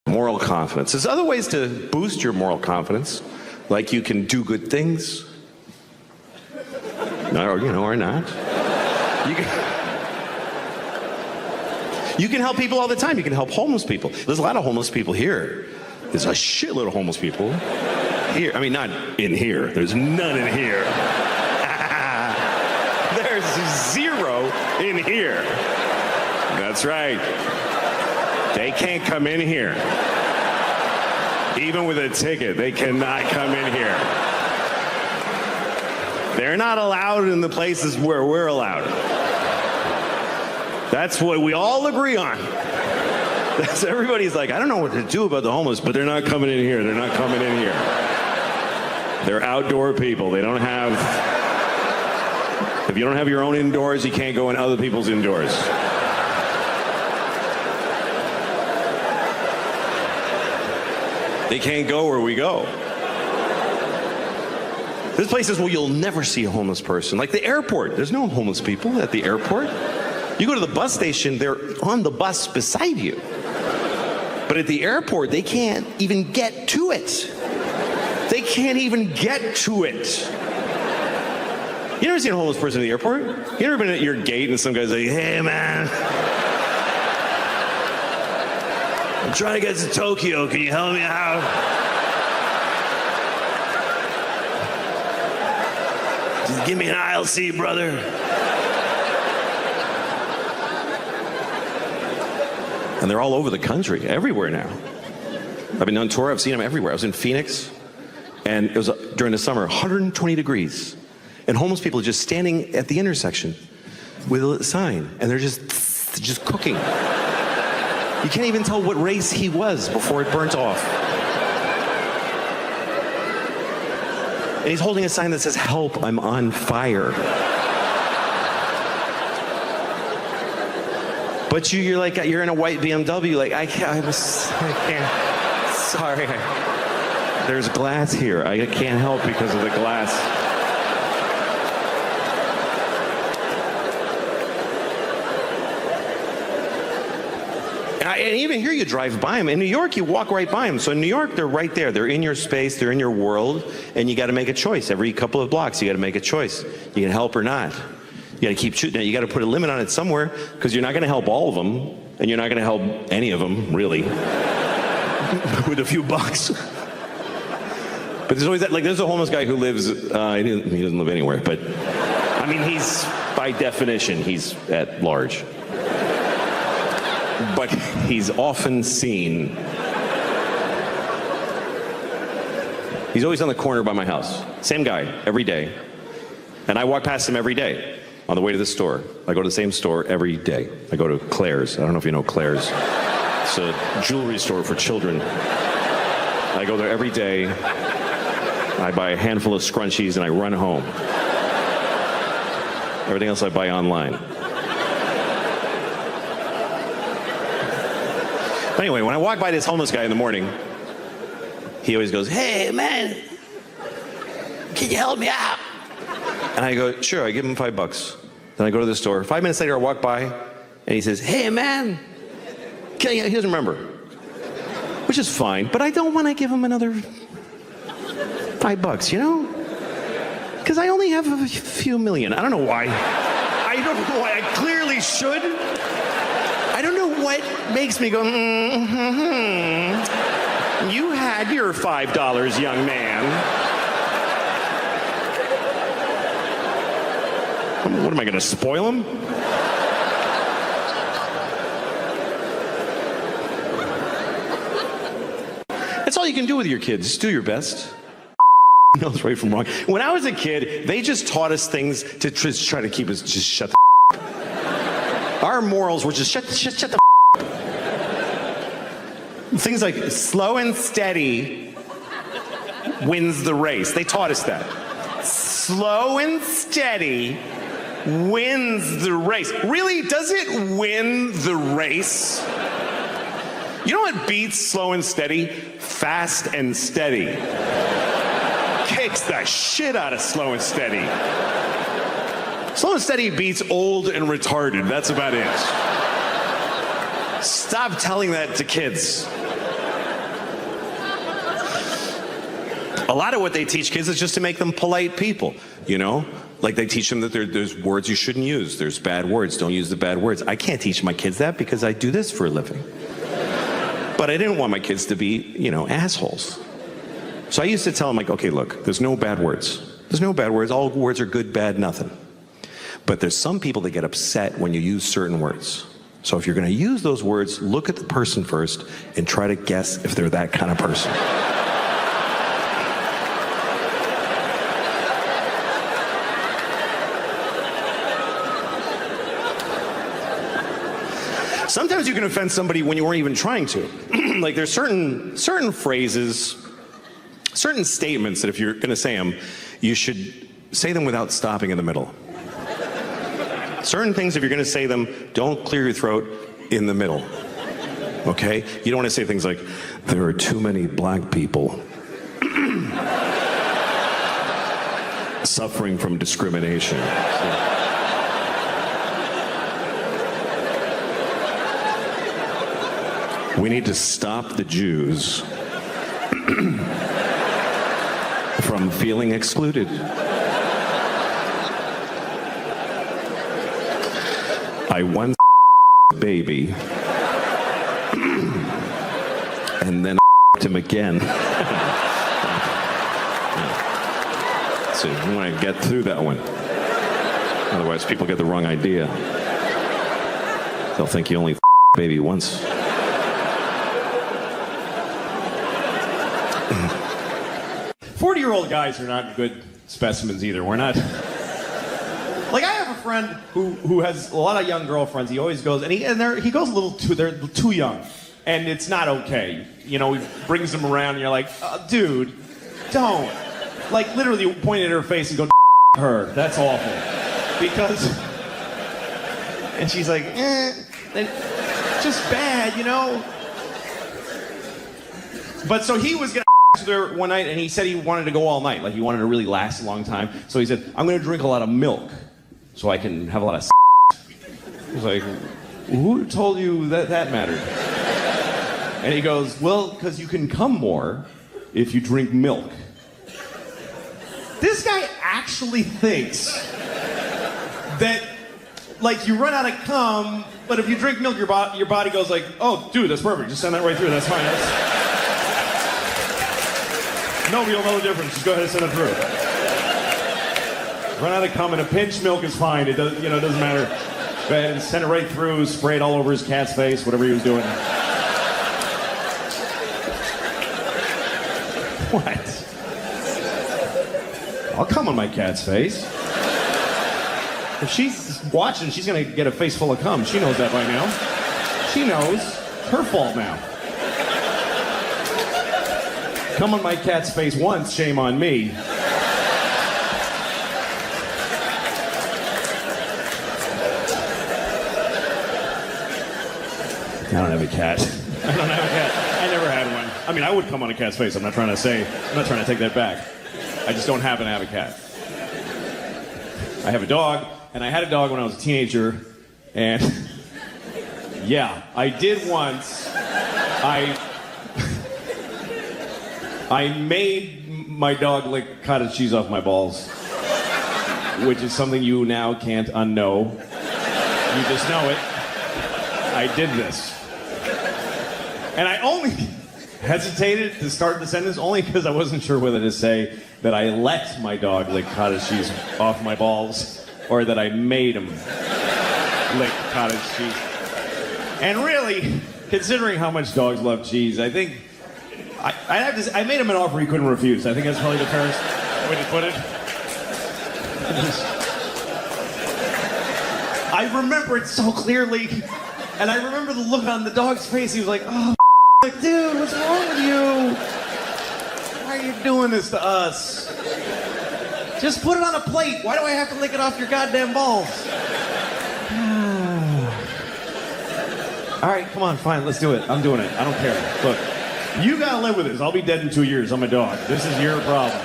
Moral confidence. There's other ways to boost your moral confidence, like you can do good things, or not. You can help people all the time. You can help homeless people. There's a lot of homeless people here. There's a shitload of homeless people here. I mean, not in here. There's none in here. There's zero in here. That's right. They can't come in here. Even with a ticket, they cannot come in here. They're not allowed in the places where we're allowed. That's what we all agree on. Everybody's like, I don't know what to do about the homeless, but they're not coming in here. They're not coming in here. They're outdoor people. They don't have... If you don't have your own indoors, you can't go in other people's indoors. They can't go where we go. There's places where you'll never see a homeless person. Like the airport. There's no homeless people at the airport. You go to the bus station, they're on the bus beside you. But at the airport, they can't even get to it. They can't even get to it. You never seen a homeless person at the airport? You ever been at your gate and some guy's like, hey man, I'm trying to get to Tokyo, can you help me out? Just give me an aisle seat, brother. And they're all over the country, everywhere now. I've been on tour, I've seen them everywhere. I was in Phoenix, and it was during the summer, 120 degrees. And homeless people just standing at the intersection with a sign, and they're just cooking. You can't even tell what race he was before it burnt off. And he's holding a sign that says, help, I'm on fire. But you're in a white BMW, like, I can't, sorry. There's glass here. I can't help because of the glass. And even here you drive by them. In New York, you walk right by them. So in New York, they're right there. They're in your space, they're in your world, and you gotta make a choice. Every couple of blocks, you gotta make a choice. You can help or not. You gotta keep shooting. You gotta put a limit on it somewhere, because you're not gonna help all of them, and you're not gonna help any of them, really, with a few bucks. But there's always that, like, there's a homeless guy who lives, he doesn't live anywhere, but, I mean, he's, by definition, he's at large. But he's often seen. He's always on the corner by my house. Same guy, every day. And I walk past him every day on the way to the store. I go to the same store every day. I go to Claire's. I don't know if you know Claire's. It's a jewelry store for children. I go there every day. I buy a handful of scrunchies and I run home. Everything else I buy online. Anyway, when I walk by this homeless guy in the morning, he always goes, hey, man, can you help me out? And I go, sure, I give him $5. Then I go to the store. 5 minutes later, I walk by, and he says, hey, man, he doesn't remember, which is fine, but I don't want to give him another $5, you know? Because I only have a few million. I don't know why. I don't know why. I clearly should. I don't know what makes me go, You had your $5, young man. What am I going to spoil him? That's all you can do with your kids. Just do your best. Knows right from wrong. When I was a kid, they just taught us things to try to keep us just shut the Our morals were just shut the Things like slow and steady wins the race. They taught us that. Slow and steady wins the race. Really, does it win the race? You know what beats slow and steady? Fast and steady. Kicks the shit out of slow and steady. Slow and steady beats old and retarded. That's about it. Stop telling that to kids. A lot of what they teach kids is just to make them polite people, you know? Like they teach them that there's words you shouldn't use. There's bad words. Don't use the bad words. I can't teach my kids that because I do this for a living. But I didn't want my kids to be, you know, assholes. So I used to tell them, like, okay, look, there's no bad words. There's no bad words. All words are good, bad, nothing. But there's some people that get upset when you use certain words. So if you're going to use those words, look at the person first and try to guess if they're that kind of person. Sometimes you can offend somebody when you weren't even trying to. Like there's certain phrases, certain statements that if you're going to say them, you should say them without stopping in the middle. Certain things, if you're going to say them, don't clear your throat in the middle. Okay? You don't want to say things like, there are too many black people suffering from discrimination. We need to stop the Jews from feeling excluded. I once a baby and then him again. So you want to get through that one. Otherwise people get the wrong idea. They'll think you only baby once. 40-year-old guys are not good specimens either. We're not. Like I have a friend who has a lot of young girlfriends. He always goes and he goes a little too. They're too young, and it's not okay. You know, he brings them around, and you're like, dude, don't. Like literally, you point at her face and go, her. That's awful. Because, and she's like, it's just bad, you know. But so he was gonna there one night, and he said he wanted to go all night. Like he wanted to really last a long time. So he said, I'm going to drink a lot of milk so I can have a lot of I was like, who told you that mattered? And he goes, well, because you can come more if you drink milk. This guy actually thinks that, like, you run out of cum, but if you drink milk, your body goes like, oh, dude, that's perfect. Just send that right through. That's fine. No, you'll know the difference. Just go ahead and send it through. Run out of cum and a pinch milk is fine. It doesn't matter. Go ahead and send it right through. Spray it all over his cat's face. Whatever he was doing. What? I'll cum on my cat's face. If she's watching, she's gonna get a face full of cum. She knows that by now. She knows. It's her fault now. Come on my cat's face once, shame on me. I don't have a cat. I don't have a cat. I never had one. I mean, I would come on a cat's face. I'm not trying to take that back. I just don't happen to have a cat. I have a dog, and I had a dog when I was a teenager, and yeah, I did once. I made my dog lick cottage cheese off my balls, which is something you now can't unknow. You just know it. I did this. And I only hesitated to start the sentence only because I wasn't sure whether to say that I let my dog lick cottage cheese off my balls or that I made him lick cottage cheese. And really, considering how much dogs love cheese, I think I made him an offer he couldn't refuse. I think that's probably the fairest way to put it. I remember it so clearly, and I remember the look on the dog's face. He was like, oh, like, dude, what's wrong with you? Why are you doing this to us? Just put it on a plate. Why do I have to lick it off your goddamn balls? All right, come on, fine, let's do it. I'm doing it. I don't care. Look. You gotta live with this. I'll be dead in 2 years. I'm a dog. This is your problem.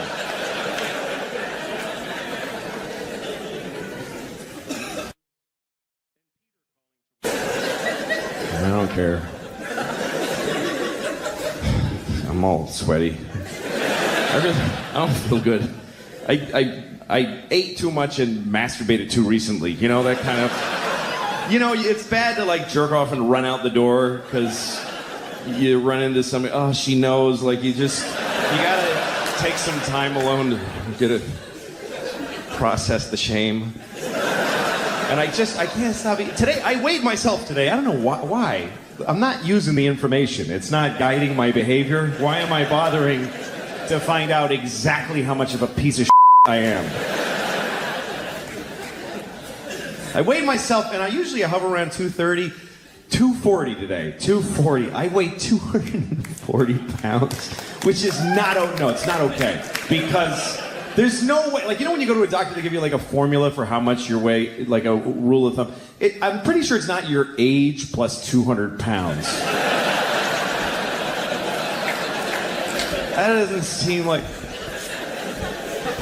I don't care. I'm all sweaty. I don't feel good. I ate too much and masturbated too recently. You know, that kind of... You know, it's bad to, like, jerk off and run out the door because you run into somebody, oh, she knows. Like, you gotta take some time alone to get it, process the shame. And I can't stop eating. Today, I weighed myself today. I don't know why. I'm not using the information. It's not guiding my behavior. Why am I bothering to find out exactly how much of a piece of shit I am? I weighed myself, and I usually hover around 230, 240 today. 240. I weigh 240 pounds, which is not, no, it's not okay. Because there's no way, like, you know when you go to a doctor, they give you like a formula for how much your weight, like a rule of thumb. I'm pretty sure it's not your age plus 200 pounds. That doesn't seem like...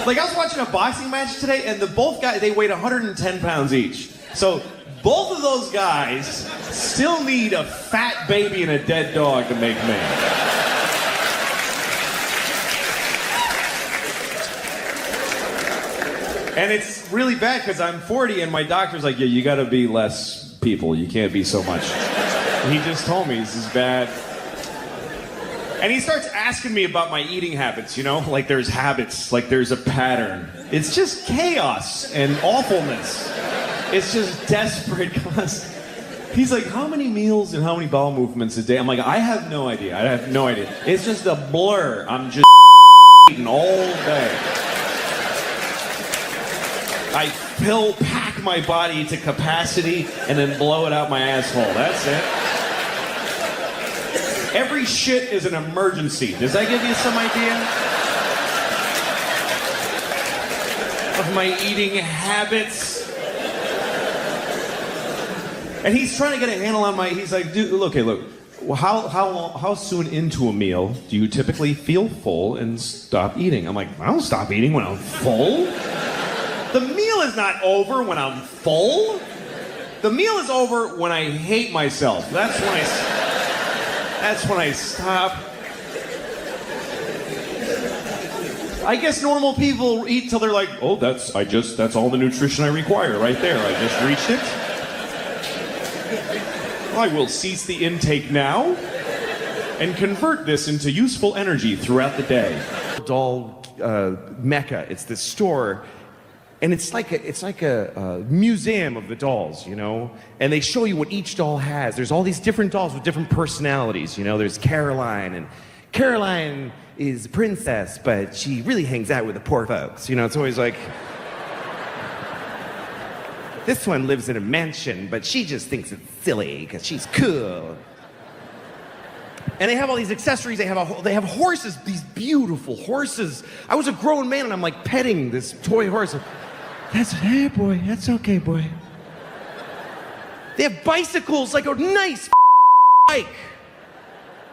Like, I was watching a boxing match today, and both guys, they weighed 110 pounds each. So, both of those guys still need a fat baby and a dead dog to make me. And it's really bad, because I'm 40, and my doctor's like, yeah, you gotta be less people. You can't be so much. And he just told me, this is bad. And he starts asking me about my eating habits, you know? Like there's habits, like there's a pattern. It's just chaos and awfulness. It's just desperate. He's like, how many meals and how many bowel movements a day? I'm like, I have no idea. I have no idea. It's just a blur. I'm just eating all day. I pack my body to capacity and then blow it out my asshole. That's it. Every shit is an emergency. Does that give you some idea of my eating habits? And he's trying to get a handle on he's like, dude, okay, look, how soon into a meal do you typically feel full and stop eating? I'm like, I don't stop eating when I'm full. The meal is not over when I'm full. The meal is over when I hate myself. That's when I stop. I guess normal people eat till they're like, oh, that's all the nutrition I require right there. I just reached it. I will cease the intake now and convert this into useful energy throughout the day. Doll mecca. It's this store. And it's like a museum of the dolls, you know? And they show you what each doll has. There's all these different dolls with different personalities, you know? There's Caroline, and Caroline is a princess, but she really hangs out with the poor folks. You know, it's always like... This one lives in a mansion, but she just thinks it's silly because she's cool. And they have all these accessories. They have horses, these beautiful horses. I was a grown man, and I'm like petting this toy horse. Hey, boy, that's okay, boy. They have bicycles, like a nice bike.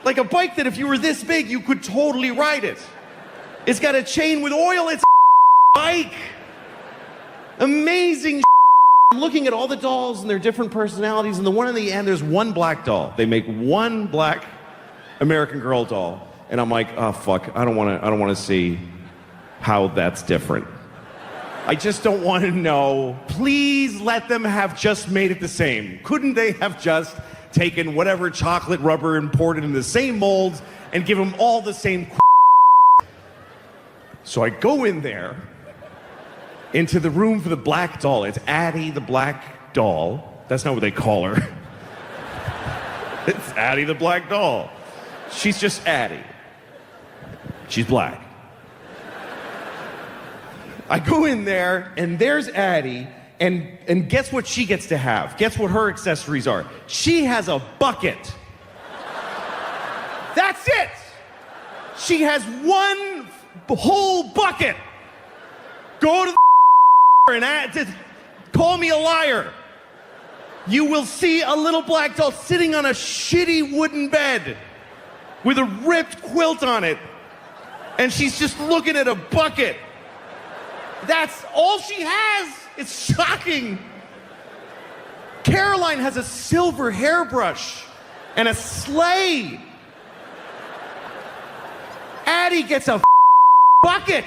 Like a bike that if you were this big, you could totally ride it. It's got a chain with oil, it's a bike. Amazing. I'm looking at all the dolls and their different personalities, and the one in the end, there's one black doll. They make one black American Girl doll, and I'm like, oh fuck, I don't want to see how that's different. I just don't want to know. Please let them have just made it the same. Couldn't they have just taken whatever chocolate rubber and poured it in the same molds and give them all the same? So I go in there into the room for the black doll. It's Addie the black doll. That's not what they call her. It's Addie the black doll. She's just Addie. She's black. I go in there, and there's Addie, and guess what she gets to have? Guess what her accessories are? She has a bucket. That's it. She has one whole bucket. Go to the and call me a liar. You will see a little black doll sitting on a shitty wooden bed with a ripped quilt on it, and she's just looking at a bucket. That's all she has. It's shocking. Caroline has a silver hairbrush and a sleigh. Addie gets a bucket.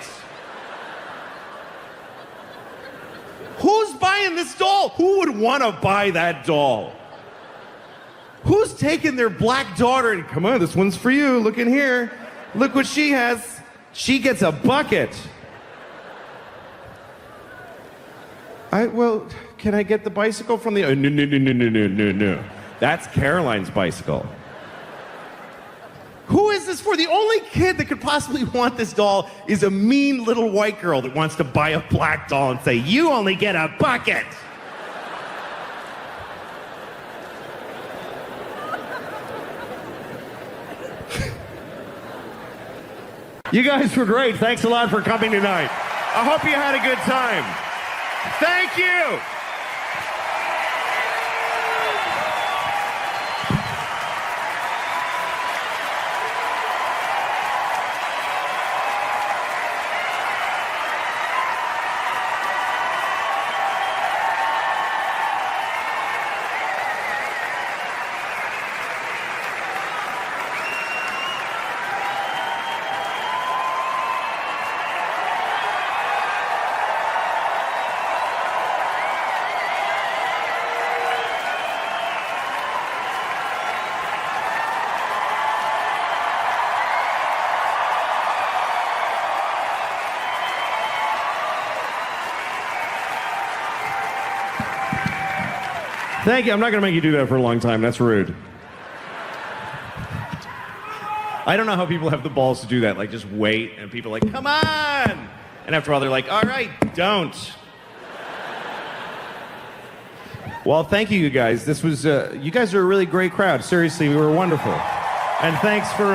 Who's buying this doll? Who would want to buy that doll? Who's taking their black daughter and, come on, this one's for you. Look in here. Look what she has. She gets a bucket. Well, can I get the bicycle from the... No. That's Caroline's bicycle. Who is this for? The only kid that could possibly want this doll is a mean little white girl that wants to buy a black doll and say, you only get a bucket. You guys were great. Thanks a lot for coming tonight. I hope you had a good time. Thank you. Thank you. I'm not going to make you do that for a long time. That's rude. I don't know how people have the balls to do that. Like, just wait, and people are like, come on! And after a while, they're like, all right, don't. Well, thank you, you guys. This was, you guys are a really great crowd. Seriously, we were wonderful. And thanks for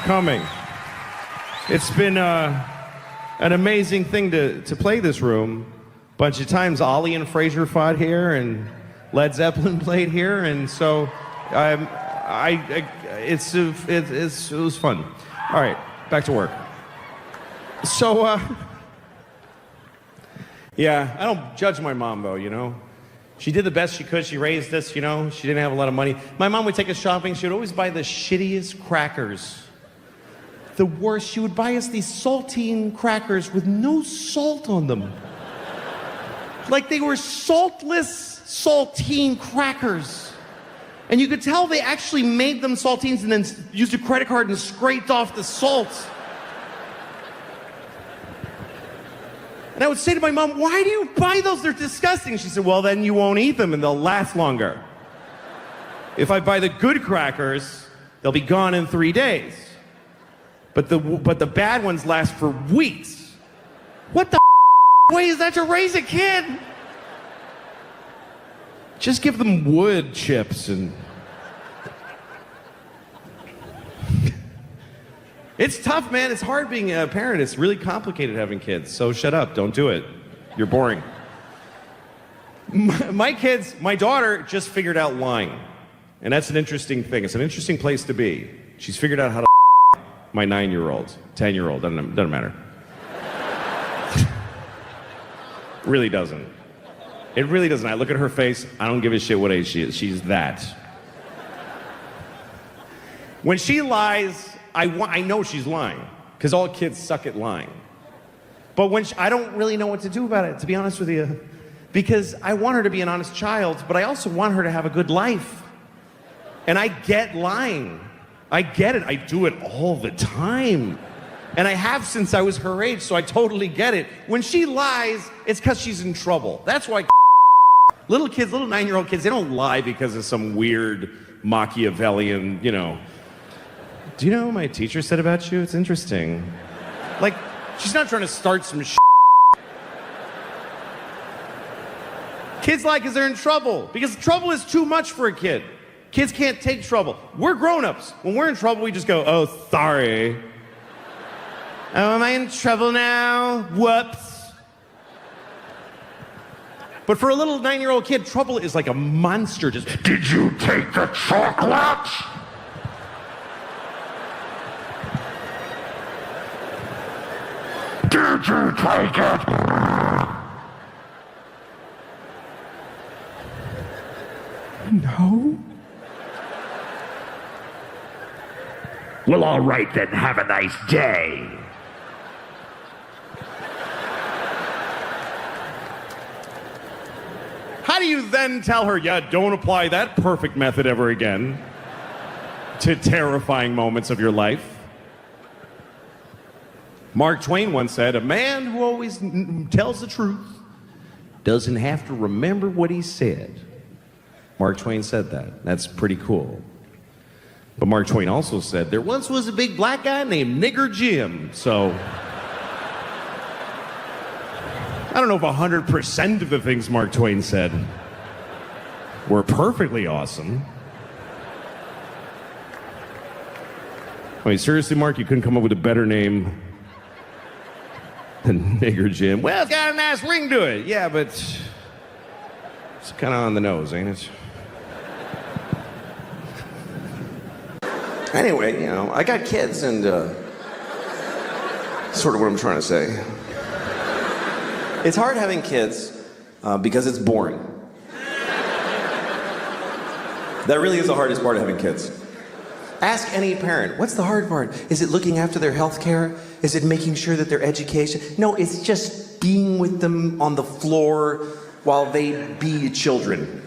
coming. It's been an amazing thing to play this room. Bunch of times, Ollie and Fraser fought here, and Led Zeppelin played here, and so it was fun. All right, back to work. So, yeah, I don't judge my mom though, you know. She did the best she could. She raised us, you know. She didn't have a lot of money. My mom would take us shopping. She would always buy the shittiest crackers. The worst. She would buy us these saltine crackers with no salt on them. Like they were saltless saltine crackers. And you could tell they actually made them saltines and then used a credit card and scraped off the salt. And I would say to my mom, why do you buy those? They're disgusting. She said, well, then you won't eat them and they'll last longer. If I buy the good crackers, they'll be gone in 3 days. But the bad ones last for weeks. What the way is that to raise a kid? Just give them wood chips and... It's tough, man. It's hard being a parent. It's really complicated having kids. So shut up. Don't do it. You're boring. My daughter just figured out lying. And that's an interesting thing. It's an interesting place to be. She's figured out how to my 9-year-old, 10-year-old, doesn't matter. Really doesn't. It really doesn't. I look at her face, I don't give a shit what age she is. She's that. When she lies, I know she's lying, because all kids suck at lying. But when I don't really know what to do about it, to be honest with you, because I want her to be an honest child, but I also want her to have a good life. And I get lying. I get it. I do it all the time. And I have since I was her age, so I totally get it. When she lies, it's because she's in trouble. That's why little kids, little 9-year-old kids, they don't lie because of some weird Machiavellian, you know. Do you know what my teacher said about you? It's interesting. Like, she's not trying to start some shit. Kids lie because they're in trouble. Because trouble is too much for a kid. Kids can't take trouble. We're grown-ups. When we're in trouble, we just go, oh, sorry. Oh, am I in trouble now? Whoops. But for a little 9-year-old kid, trouble is like a monster. Just, did you take the chocolate? Did you take it? No. Well, all right then, have a nice day. How do you then tell her, yeah, don't apply that perfect method ever again to terrifying moments of your life? Mark Twain once said, a man who always tells the truth doesn't have to remember what he said. Mark Twain said that. That's pretty cool. But Mark Twain also said, there once was a big black guy named Nigger Jim. So I don't know if 100% of the things Mark Twain said were perfectly awesome. I mean, seriously, Mark, you couldn't come up with a better name than Nigger Jim? Well, it's got a nice ring to it. Yeah, but it's kind of on the nose, ain't it? Anyway, you know, I got kids, and sort of what I'm trying to say. It's hard having kids because it's boring. That really is the hardest part of having kids. Ask any parent, what's the hard part? Is it looking after their health care? Is it making sure that their education? No, it's just being with them on the floor while they be children.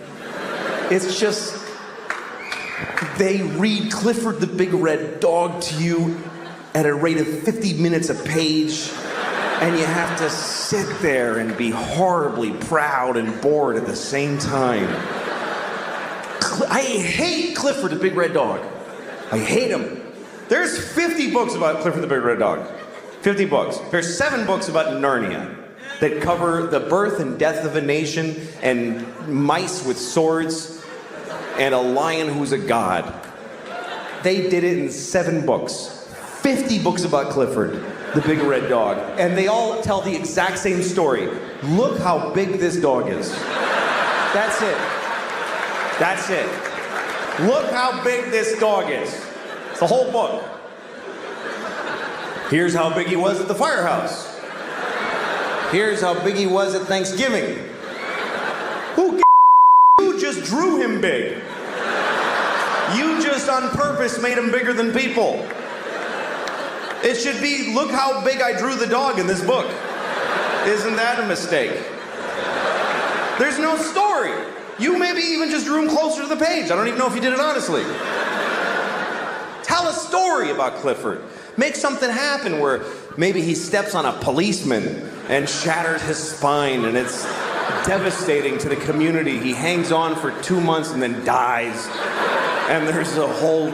It's just, they read Clifford the Big Red Dog to you at a rate of 50 minutes a page, and you have to sit there and be horribly proud and bored at the same time. I hate Clifford the Big Red Dog. I hate him. There's 50 books about Clifford the Big Red Dog. 50 books. There's 7 books about Narnia that cover the birth and death of a nation and mice with swords and a lion who's a god. They did it in 7 books. 50 books about Clifford the Big Red Dog. And they all tell the exact same story. Look how big this dog is. That's it. That's it. Look how big this dog is. It's the whole book. Here's how big he was at the firehouse. Here's how big he was at Thanksgiving. Who you just drew him big? You just on purpose made him bigger than people. It should be, look how big I drew the dog in this book. Isn't that a mistake? There's no story. You maybe even just drew him closer to the page. I don't even know if you did it honestly. Tell a story about Clifford. Make something happen where maybe he steps on a policeman and shatters his spine, and it's devastating to the community. He hangs on for 2 months and then dies. And there's a whole,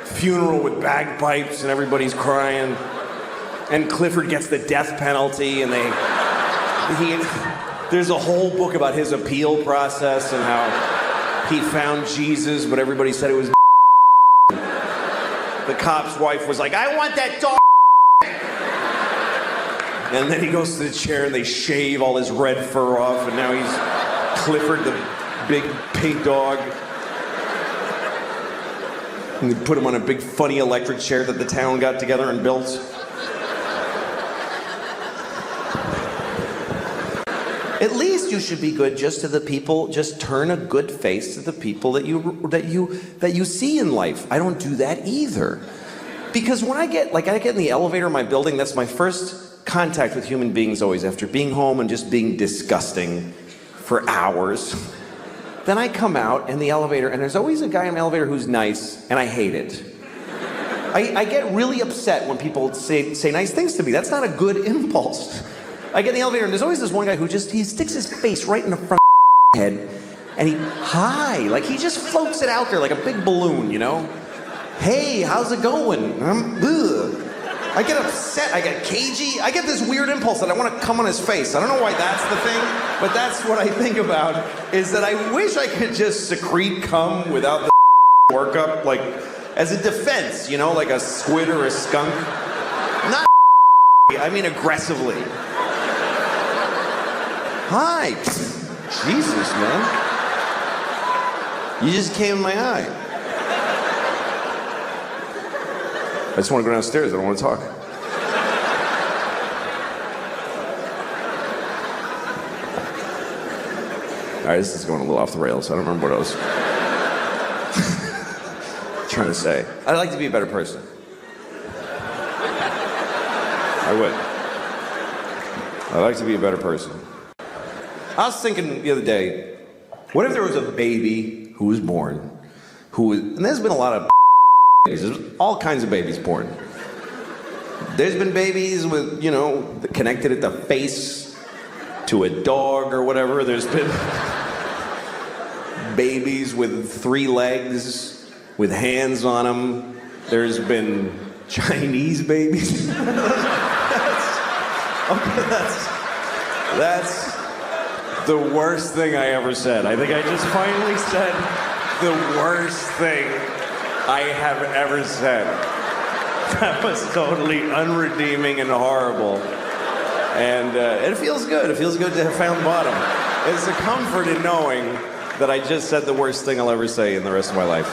funeral with bagpipes and everybody's crying. And Clifford gets the death penalty, and there's a whole book about his appeal process and how he found Jesus, but everybody said it was the cop's wife was like, I want that dog. And then he goes to the chair and they shave all his red fur off, and now he's Clifford the big pig dog. And they put him on a big funny electric chair that the town got together and built. At least you should be good just to the people, just turn a good face to the people that you see in life. I don't do that either. Because when I get in the elevator in my building, that's my first contact with human beings always, after being home and just being disgusting for hours. Then I come out in the elevator, and there's always a guy in the elevator who's nice, and I hate it. I get really upset when people say nice things to me. That's not a good impulse. I get in the elevator, and there's always this one guy who he sticks his face right in the front of my head, and he just floats it out there like a big balloon, Hey, how's it going? I get upset, I get cagey, I get this weird impulse that I want to come on his face. I don't know why that's the thing, but that's what I think about, is that I wish I could just secrete cum without the workup, like, as a defense, like a squid or a skunk. Not I mean aggressively. Hi. Jesus, man. You just came in my eye. I just want to go downstairs. I don't want to talk. All right, this is going a little off the rails. I don't remember what I was trying to say. I'd like to be a better person. I would. I'd like to be a better person. I was thinking the other day, what if there was a baby who was born, and there's been a lot of babies, there's all kinds of babies born. There's been babies with, connected at the face to a dog or whatever. There's been babies with 3 legs, with hands on them. There's been Chinese babies. That's the worst thing I ever said. I think I just finally said the worst thing I have ever said. That was totally unredeeming and horrible. And it feels good. It feels good to have found bottom. It's a comfort in knowing that I just said the worst thing I'll ever say in the rest of my life.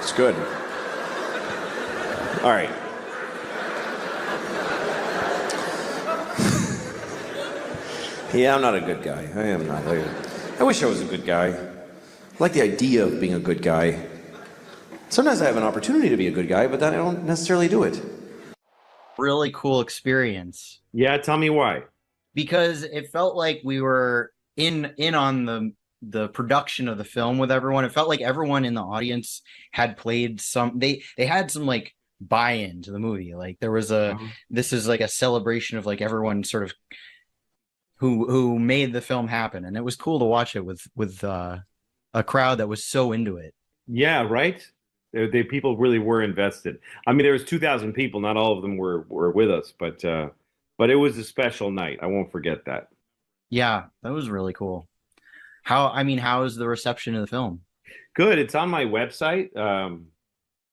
It's good. All right. Yeah, I'm not a good guy. I am not. I wish I was a good guy. I like the idea of being a good guy. Sometimes I have an opportunity to be a good guy, but then I don't necessarily do it. Really cool experience. Yeah, tell me why. Because it felt like we were in on the production of the film with everyone. It felt like everyone in the audience had played some. They had some like buy-in to the movie. Like there was this is like a celebration of like everyone sort of who made the film happen, and it was cool to watch it with a crowd that was so into it. Yeah, right. People really were invested. I mean, there was 2,000 people. Not all of them were with us, but it was a special night. I won't forget that. Yeah, that was really cool. How is the reception of the film? Good. It's on my website,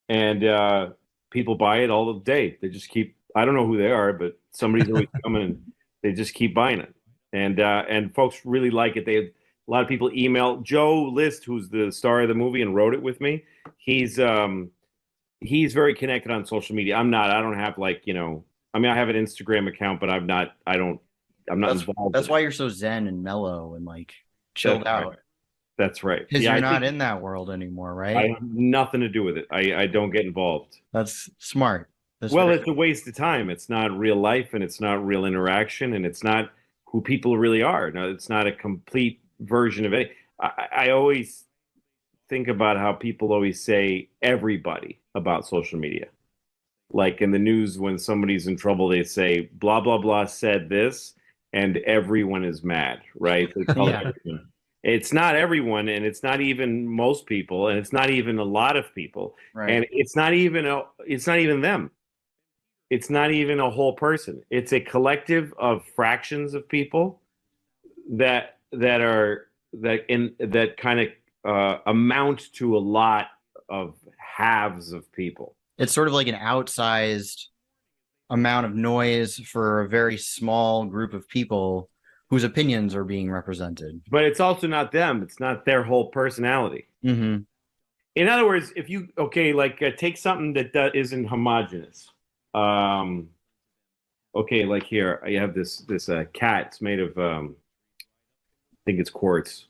and people buy it all the day. They just keep. I don't know who they are, but somebody's always coming, and they just keep buying it. And folks really like it. A lot of people email Joe List, who's the star of the movie and wrote it with me. He's very connected on social media. I'm not. I don't have I have an Instagram account, but I'm not involved. That's why you're so zen and mellow and like chilled out. Right. That's right. Because you're not in that world anymore, right? I have nothing to do with it. I don't get involved. That's smart. It's a waste of time. It's not real life, and it's not real interaction, and it's not who people really are. No, it's not a complete version of it. I always think about how people always say everybody about social media. Like in the news, when somebody's in trouble, they say blah, blah, blah said this, and everyone is mad, right? They call it everyone. It's not everyone, and it's not even most people, and it's not even a lot of people. Right. And it's not even them. It's not even a whole person. It's a collective of fractions of people that kind of amount to a lot of halves of people. It's sort of like an outsized amount of noise for a very small group of people whose opinions are being represented. But it's also not them. It's not their whole personality. Mm-hmm. In other words, if you take something that isn't homogenous. Like here, I have this cat. It's made of I think it's quartz.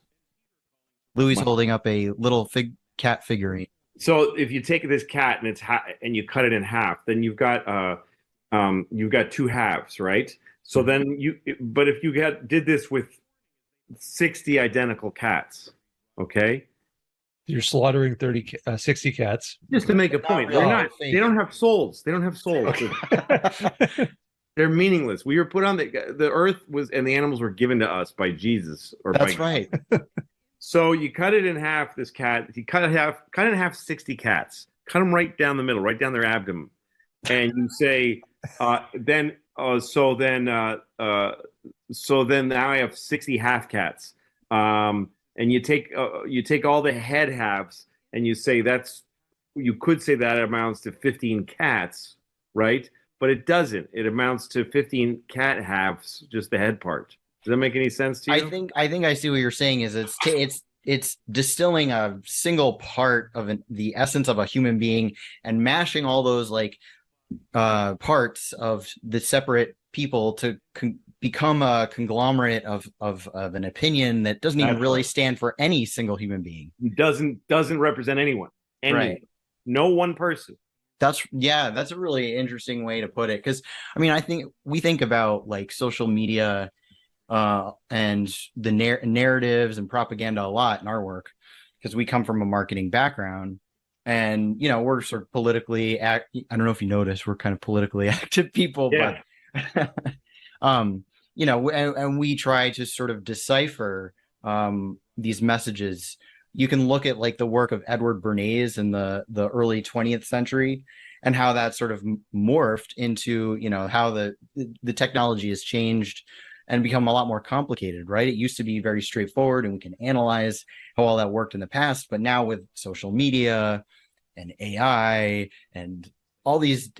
Louis holding up a little cat figurine. So if you take this cat and and you cut it in half, then you've got 2 halves, right? So then but if you did this with 60 identical cats, okay? You're slaughtering 60 cats. Just to make a point. They don't have souls. They don't have souls. They're meaningless. We were put on the earth and the animals were given to us by Jesus. That's right. So you cut it in half, this cat. You cut it in half 60 cats. Cut them right down the middle, right down their abdomen. And you say, so then now I have 60 half cats. And you take all the head halves and you say you could say that amounts to 15 cats, right? But it doesn't. It amounts to 15 cat halves, just the head part. Does that make any sense to you? I think I see what you're saying. Is it's distilling a single part of the essence of a human being and mashing all those parts of the separate people to become a conglomerate of an opinion that doesn't even really stand for any single human being. Doesn't represent anyone. Anyone. Right. No one person. That's a really interesting way to put it. Because I mean, I think we think about like social media and the narratives and propaganda a lot in our work because we come from a marketing background, and we're sort of politically I don't know if you notice, we're kind of politically active people, Yeah. but and we try to sort of decipher these messages. You can look at like the work of Edward Bernays in the early 20th century and how that sort of morphed into, how the technology has changed and become a lot more complicated, right? It used to be very straightforward and we can analyze how all that worked in the past, but now with social media and AI and all these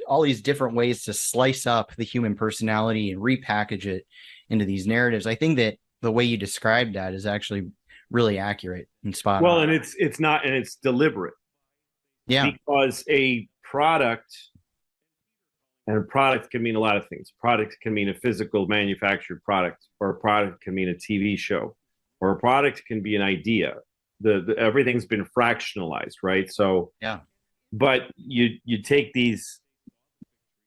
different ways to slice up the human personality and repackage it into these narratives, I think that the way you described that is actually really accurate and spot Well, on. and it's not, and it's deliberate. Yeah. Because a product, and a product can mean a lot of things. Product can mean a physical manufactured product, or a product can mean a TV show, or a product can be an idea. Everything's been fractionalized, right? So Yeah. but you take these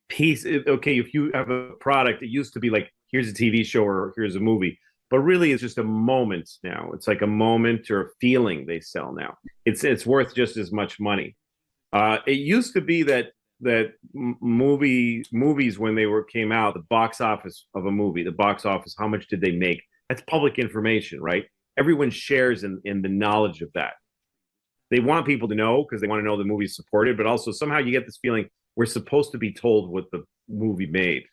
pieces. Okay, if you have a product, it used to be like, here's a TV show or here's a movie, but really it's just a moment now. It's like a moment or a feeling they sell now. It's worth just as much money. It used to be that movies when they came out, the box office of a movie, the box office, how much did they make? That's public information, right? Everyone shares in the knowledge of that. They want people to know because they want to know the movie's supported, but also somehow you get this feeling we're supposed to be told what the movie made.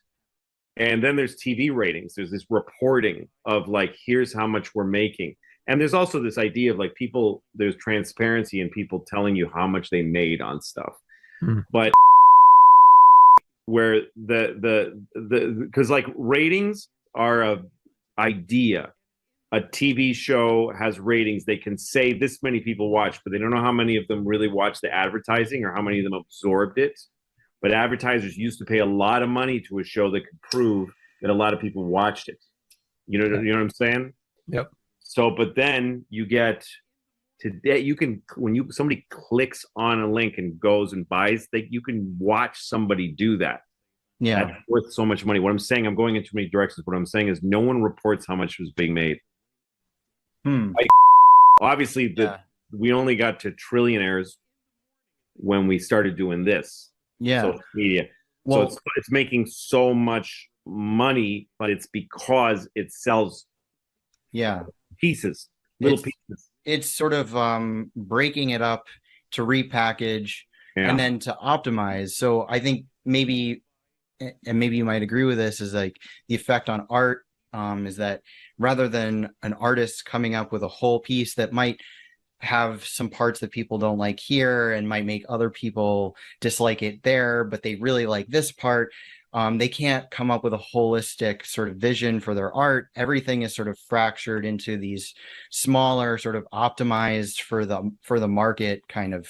And then there's TV ratings. There's this reporting of like, here's how much we're making. And there's also this idea of like people, there's transparency in people telling you how much they made on stuff. But where because like ratings are a idea. A TV show has ratings. They can say this many people watch, but they don't know how many of them really watch the advertising or how many of them absorbed it. But advertisers used to pay a lot of money to a show that could prove that a lot of people watched it. You know what I'm saying? Yep. So, but then you get today, you can, when somebody clicks on a link and goes and buys, you can watch somebody do that. Yeah. That's worth so much money. What I'm saying, I'm going in too many directions. What I'm saying is no one reports how much was being made. Obviously, we only got to trillionaires when we started doing this. Yeah. Social media. Well, So it's making so much money, but it's because it sells pieces, little pieces. It's sort of breaking it up to repackage and then to optimize. So I think maybe you might agree with this, is like the effect on art is that rather than an artist coming up with a whole piece that might have some parts that people don't like here and might make other people dislike it there, but they really like this part, they can't come up with a holistic sort of vision for their art. Everything is sort of fractured into these smaller, sort of optimized for the market kind of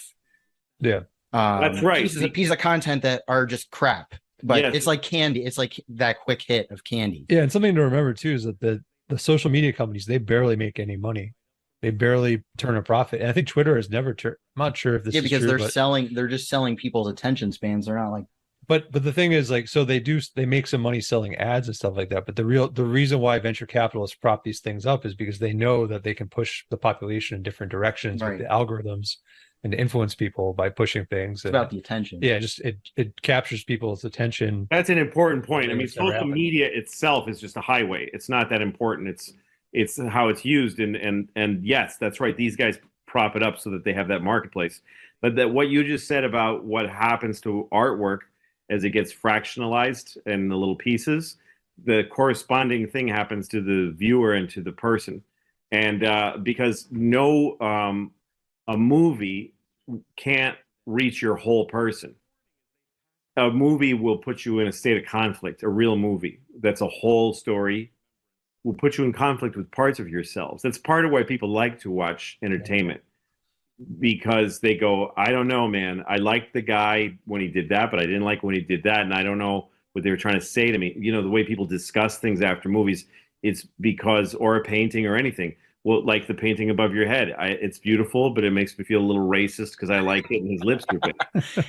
That's right. pieces of content that are just crap. But Yes. it's like candy. It's like that quick hit of candy. Yeah, and something to remember too is that the social media companies, they barely make any money. They barely turn a profit. And I think Twitter has never turned. I'm not sure if this is because true, they're just selling people's attention spans. They're not like. But the thing is, like, so they make some money selling ads and stuff like that. But the reason why venture capitalists prop these things up is because they know that they can push the population in different directions with the algorithms and to influence people by pushing things. It's about the attention. Yeah, just it captures people's attention. That's an important point. I mean, social media itself is just a highway. It's not that important. It's how it's used. And yes, that's right. These guys prop it up so that they have that marketplace. But that what you just said about what happens to artwork as it gets fractionalized in the little pieces, the corresponding thing happens to the viewer and to the person. And because a movie can't reach your whole person. A movie will put you in a state of conflict. A real movie that's a whole story will put you in conflict with parts of yourselves. That's part of why people like to watch entertainment, because they go, I don't know, man. I liked the guy when he did that, but I didn't like when he did that. And I don't know what they were trying to say to me. You know, the way people discuss things after movies, it's because, or a painting or anything. well, like the painting above your head. It's beautiful, but it makes me feel a little racist because I like it and his lips are big.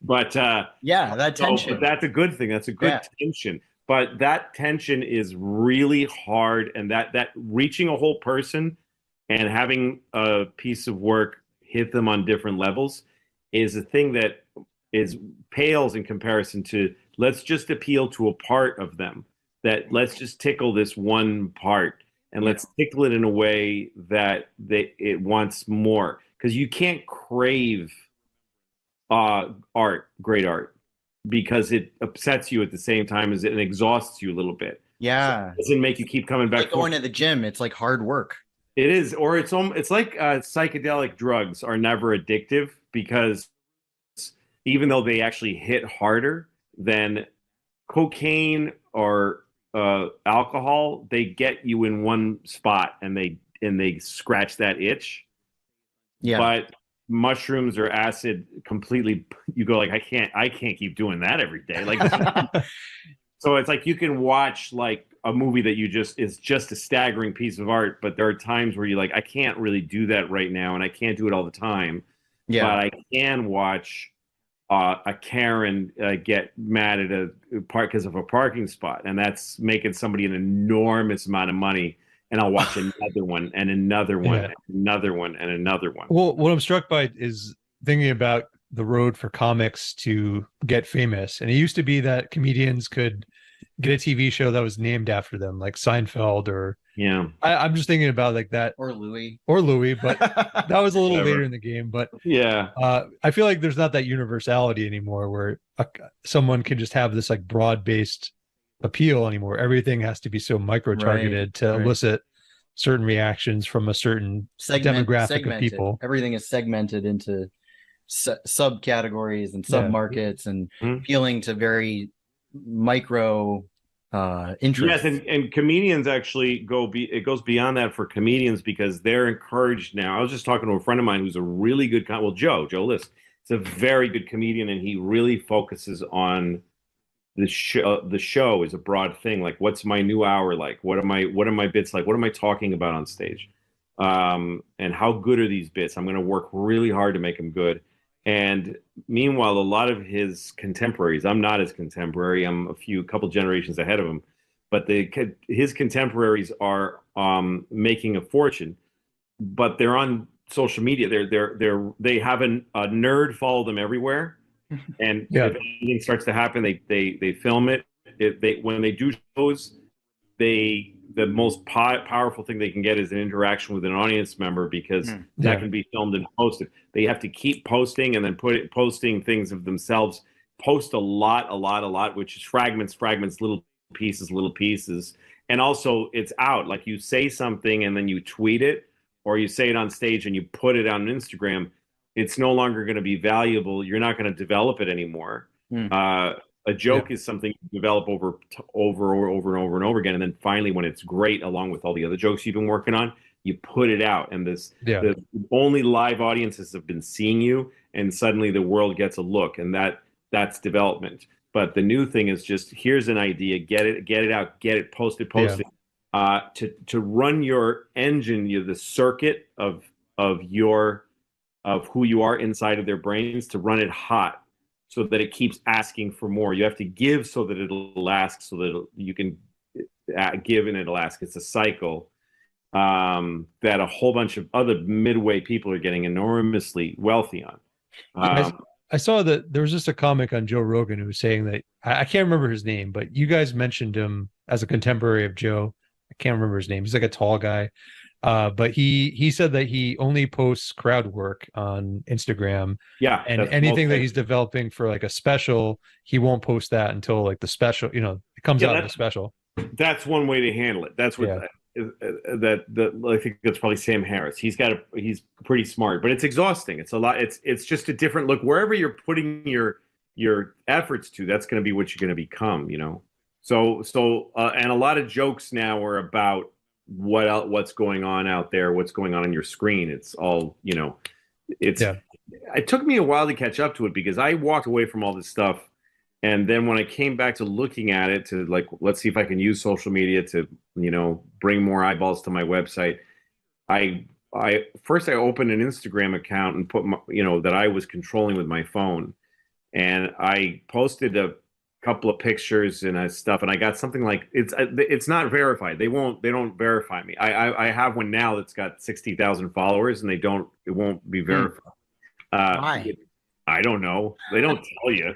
But Yeah, that tension. but that's a good thing. That's a good tension. But that tension is really hard, and that reaching a whole person and having a piece of work hit them on different levels is a thing that is pales in comparison to let's just appeal to a part of them. That let's just tickle this one part, and let's tickle it in a way that it wants more. Because you can't crave great art, because it upsets you at the same time as it and exhausts you a little bit. Yeah, so it doesn't make you keep coming back. Like going to the gym, it's like hard work. It is, or it's like psychedelic drugs are never addictive, because even though they actually hit harder than cocaine or alcohol, they get you in one spot and they scratch that itch. Yeah. But mushrooms or acid completely, you go like, I can't keep doing that every day. Like, so it's like you can watch like a movie that is just a staggering piece of art, but there are times where you're like, I can't really do that right now, and I can't do it all the time. Yeah. But I can watch a Karen get mad at a park because of a parking spot, and that's making somebody an enormous amount of money. And I'll watch another one and another one and another one and another one. Well, what I'm struck by is thinking about the road for comics to get famous. And it used to be that comedians could get a TV show that was named after them, like Seinfeld or I'm just thinking about like that, or Louis, but that was a little later in the game. But I feel like there's not that universality anymore where someone can just have this like broad-based appeal anymore. Everything has to be so micro-targeted to elicit certain reactions from a certain demographic of people. Everything is segmented into subcategories and submarkets and appealing to very micro interest. Yes, and comedians actually it goes beyond that for comedians, because they're encouraged now. I was just talking to a friend of mine who's a really good Joe List. It's a very good comedian, and he really focuses on the show is a broad thing. Like, what's my new hour like? What are my bits like? What am I talking about on stage? And how good are these bits? I'm going to work really hard to make them good. And meanwhile, a lot of his contemporaries, I'm not his contemporary. I'm a couple generations ahead of him, but his contemporaries are making a fortune, but they're on social media. They have a nerd follow them everywhere. And if anything starts to happen, they film it. When they do shows, the most powerful thing they can get is an interaction with an audience member, because that can be filmed and posted. They have to keep posting and then posting things of themselves. Post a lot, which is fragments, little pieces. And also it's out. Like, you say something and then you tweet it, or you say it on stage and you put it on Instagram. It's no longer going to be valuable. You're not going to develop it anymore. A joke is something you develop over and over again. And then finally, when it's great, along with all the other jokes you've been working on, you put it out. And the only live audiences have been seeing you, and suddenly the world gets a look, and that's development. But the new thing is just, here's an idea, get it out, get it posted. To run your engine, the circuit of who you are inside of their brains, to run it hot so that it keeps asking for more. You have to give so that it'll ask, so that you can give and it'll ask. It's a cycle that a whole bunch of other midway people are getting enormously wealthy on. I saw that there was just a comic on Joe Rogan who was saying that, I can't remember his name, but you guys mentioned him as a contemporary of Joe. I can't remember his name. He's like a tall guy. But he said that he only posts crowd work on Instagram. Yeah. And anything that he's developing for like a special, he won't post that until like the special, it comes out of the special. That's one way to handle it. That's what I think that's probably Sam Harris. He's pretty smart, but it's exhausting. It's a lot. It's just a different look. Wherever you're putting your efforts to, that's going to be what you're going to become, So and a lot of jokes now are about what's going on out there, what's going on your screen. It's all, it took me a while to catch up to it, because I walked away from all this stuff. And then when I came back to looking at it, to like, let's see if I can use social media to, bring more eyeballs to my website, I first I opened an Instagram account and put my, that I was controlling with my phone, and I posted a couple of pictures and stuff, and I got something like it's not verified. They don't verify me. I have one now that's got 60,000 followers, and it won't be verified. Why? I don't know. They don't tell you.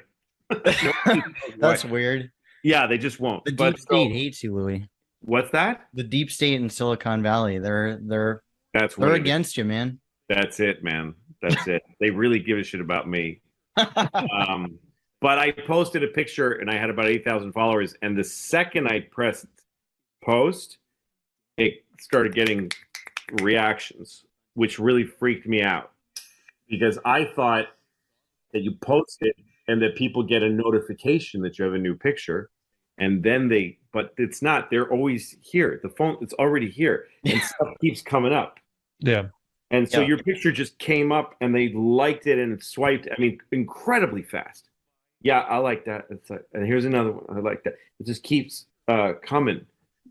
That's weird. Yeah, they just won't. The deep state hates you, Louis. What's that? The deep state in Silicon Valley. They're against you, man. That's it, man. That's it. They really give a shit about me. But I posted a picture and I had about 8,000 followers. And the second I pressed post, it started getting reactions, which really freaked me out because I thought that you post it and that people get a notification that you have a new picture. And then but it's not, they're always here. The phone, it's already here. And stuff keeps coming up. Yeah. And so your picture just came up and they liked it and swiped. I mean, incredibly fast. Yeah, I like that. It's like, and here's another one. I like that. It just keeps coming.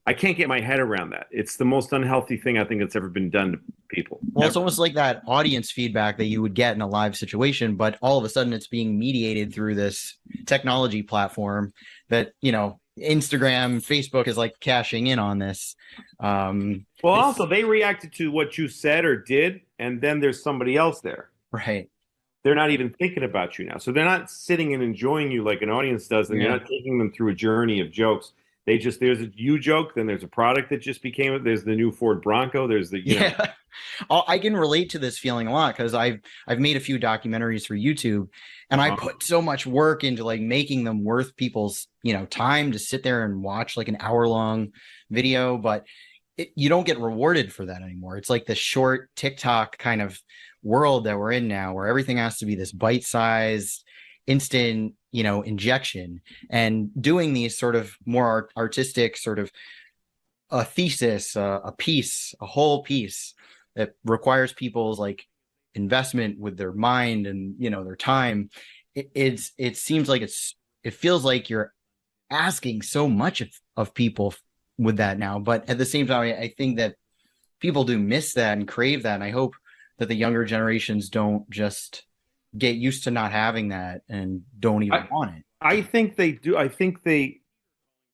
I can't get my head around that. It's the most unhealthy thing I think that's ever been done to people. Well, it's almost like that audience feedback that you would get in a live situation, but all of a sudden it's being mediated through this technology platform that, Instagram, Facebook is like cashing in on this. Well, also they reacted to what you said or did, and then there's somebody else there. Right. They're not even thinking about you now. So they're not sitting and enjoying you like an audience does, and you're not taking them through a journey of jokes. There's a you joke, then there's a product that just became it. There's the new Ford Bronco. There's the I can relate to this feeling a lot because I've made a few documentaries for YouTube, and I put so much work into like making them worth people's time to sit there and watch like an hour-long video, but you don't get rewarded for that anymore. It's like the short TikTok kind of world that we're in now, where everything has to be this bite-sized, instant injection, and doing these sort of more artistic sort of a thesis, a piece, a whole piece that requires people's like investment with their mind and their time. It seems like it feels like you're asking so much of people with that now, but at the same time I think that people do miss that and crave that, and I hope that the younger generations don't just get used to not having that and don't even want it. I think they do. I think they,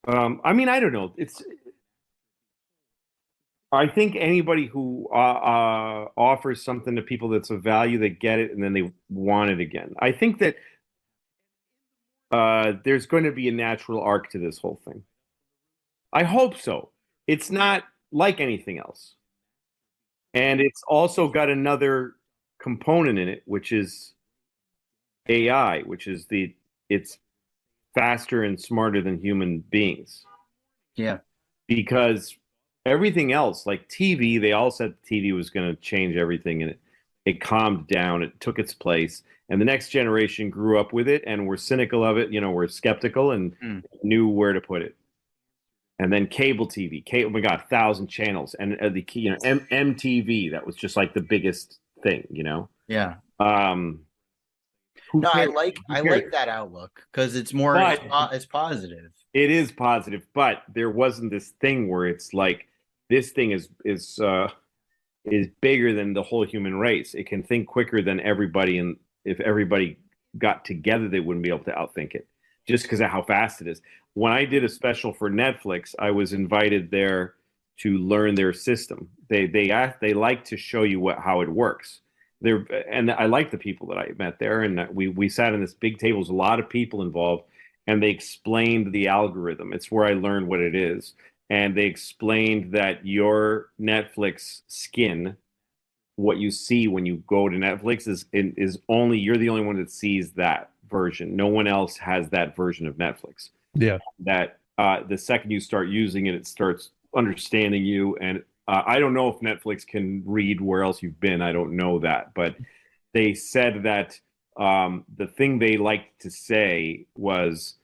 I mean, I don't know. I think anybody who offers something to people that's of value, they get it and then they want it again. I think that there's going to be a natural arc to this whole thing. I hope so. It's not like anything else. And it's also got another component in it, which is AI, which is it's faster and smarter than human beings. Yeah. Because everything else, like TV, they all said TV was going to change everything, and it calmed down, it took its place, and the next generation grew up with it and were cynical of it, we're skeptical and knew where to put it. And then cable TV, oh my God, 1,000 channels, and the key, MTV, that was just like the biggest thing, Yeah. No, I like that outlook because it's more it's positive. It is positive, but there wasn't this thing where it's like this thing is bigger than the whole human race. It can think quicker than everybody, and if everybody got together, they wouldn't be able to outthink it just because of how fast it is. When I did a special for Netflix, I was invited there to learn their system. They like to show you how it works. And I like the people that I met there, and we sat in this big table. There's a lot of people involved, and they explained the algorithm. It's where I learned what it is, and they explained that your Netflix skin, what you see when you go to Netflix, is only you're the only one that sees that version. No one else has that version of Netflix. Yeah. That the second you start using it, it starts understanding you. And I don't know if Netflix can read where else you've been. I don't know that. But they said that the thing they liked to say was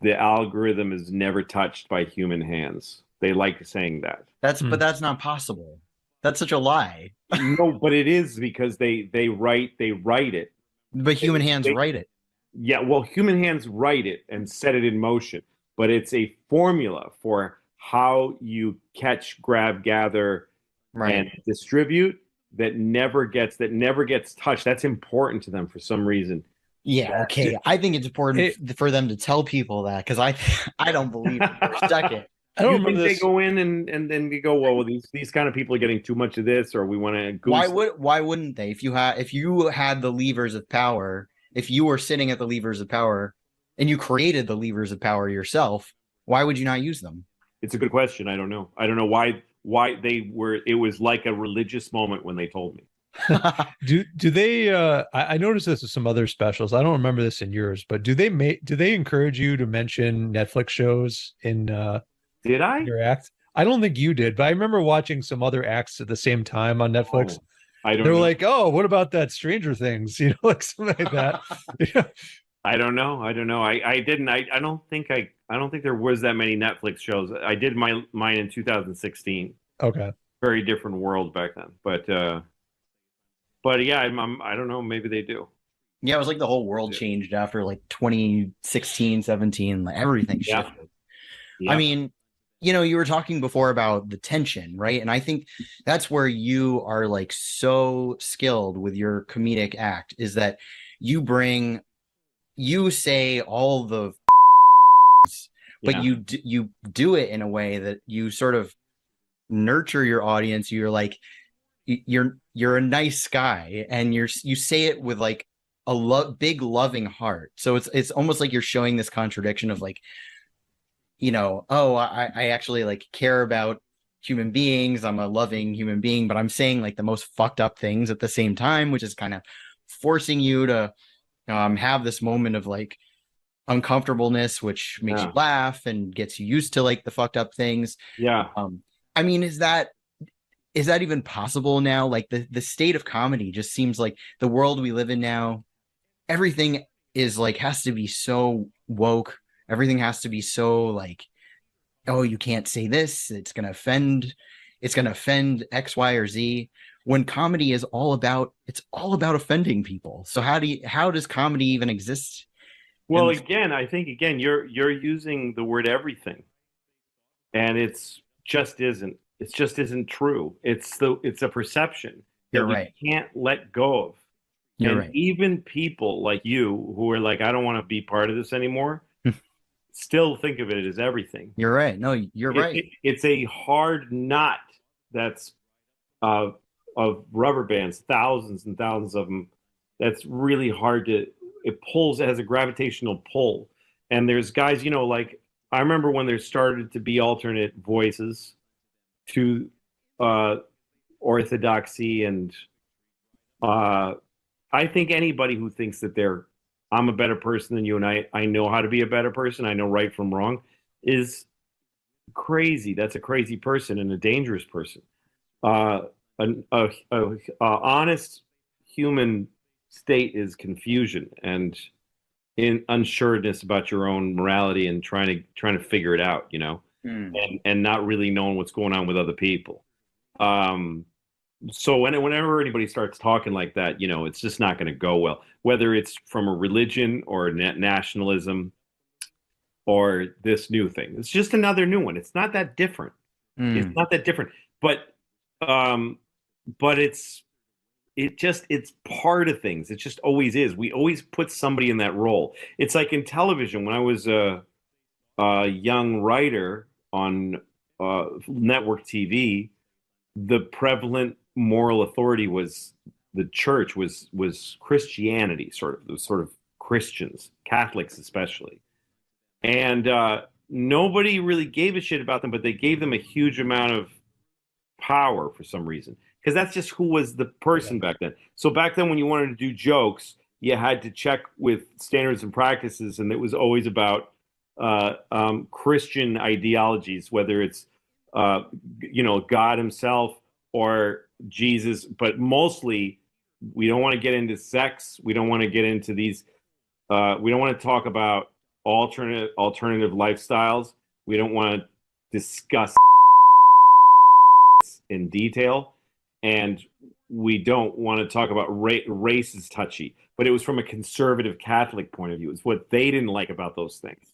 the algorithm is never touched by human hands. They like saying that. But that's not possible. That's such a lie. No, but it is because they write it. But human hands write it. Yeah, well, human hands write it and set it in motion, but it's a formula for how you catch, grab, gather Right. and distribute that never gets touched. That's important to them for some reason. Yeah. Okay. I think it's important for them to tell people that, because I don't believe it for a second. I don't You remember think this. they go in and then you go, well, these kind of people are getting too much of this, or we want to goose. Why wouldn't they? If you had the levers of power, if you were sitting at the levers of power and you created the levers of power yourself, why would you not use them? It's a good question. I don't know. I don't know why they were. It was like a religious moment when they told me. Do they I noticed this with some other specials. I don't remember this in yours, but do they encourage you to mention Netflix shows in Did I? your act? I don't think you did, but I remember watching some other acts at the same time on Netflix. I don't They were know. like, "Oh, what about that Stranger Things?" You know, like something like that. I don't know. I didn't. I don't think there was that many Netflix shows. I did mine in 2016. Okay. Very different world back then. But yeah, I don't know. Maybe they do. Yeah, it was like the whole world changed after like 2016, 17. Like everything shifted. Yeah. I mean, you were talking before about the tension, right? And I think that's where you are like so skilled with your comedic act, is that you say all the but you do it in a way that you sort of nurture your audience. You're like, you're a nice guy, and you say it with like a big loving heart. So it's almost like you're showing this contradiction of like, I actually like care about human beings. I'm a loving human being, but I'm saying like the most fucked up things at the same time, which is kind of forcing you to have this moment of like uncomfortableness, which makes you laugh and gets you used to like the fucked up things. Yeah. I mean, is that even possible now? Like the state of comedy just seems like the world we live in now, everything is like, has to be so woke. Everything has to be so like, oh, you can't say this. It's going to offend X, Y, or Z, when comedy is all about offending people. So how does comedy even exist? Well, I think you're using the word everything, and it just isn't true. It's a perception that we can't let go of. You're right. Even people like you who are like, I don't want to be part of this anymore, still think of it as everything. You're right. No, you're right. It's a hard knot that's of rubber bands, thousands and thousands of them. That's really hard to. It has a gravitational pull, and there's guys, like I remember when there started to be alternate voices to orthodoxy, and I think anybody who thinks that I'm a better person than you, and I know how to be a better person, I know right from wrong, is crazy. That's a crazy person and a dangerous person. An honest human state is confusion and unsureness about your own morality and trying to figure it out, and not really knowing what's going on with other people. So whenever anybody starts talking like that, it's just not going to go well, whether it's from a religion or nationalism or this new thing. It's just another new one. It's not that different. It's not that different, but it's part of things. It just always is. We always put somebody in that role. It's like in television. When I was a young writer on network TV, the prevalent moral authority was the church, was Christianity, sort of Christians, Catholics especially, and nobody really gave a shit about them, but they gave them a huge amount of power for some reason, because that's just who was the person back then. So back then, when you wanted to do jokes, you had to check with standards and practices, and it was always about Christian ideologies, whether it's God himself or Jesus, but mostly we don't want to get into sex. We don't want to get into these. We don't want to talk about alternative lifestyles. We don't want to discuss in detail, and we don't want to talk about race is touchy. But it was from a conservative Catholic point of view. It's what they didn't like about those things.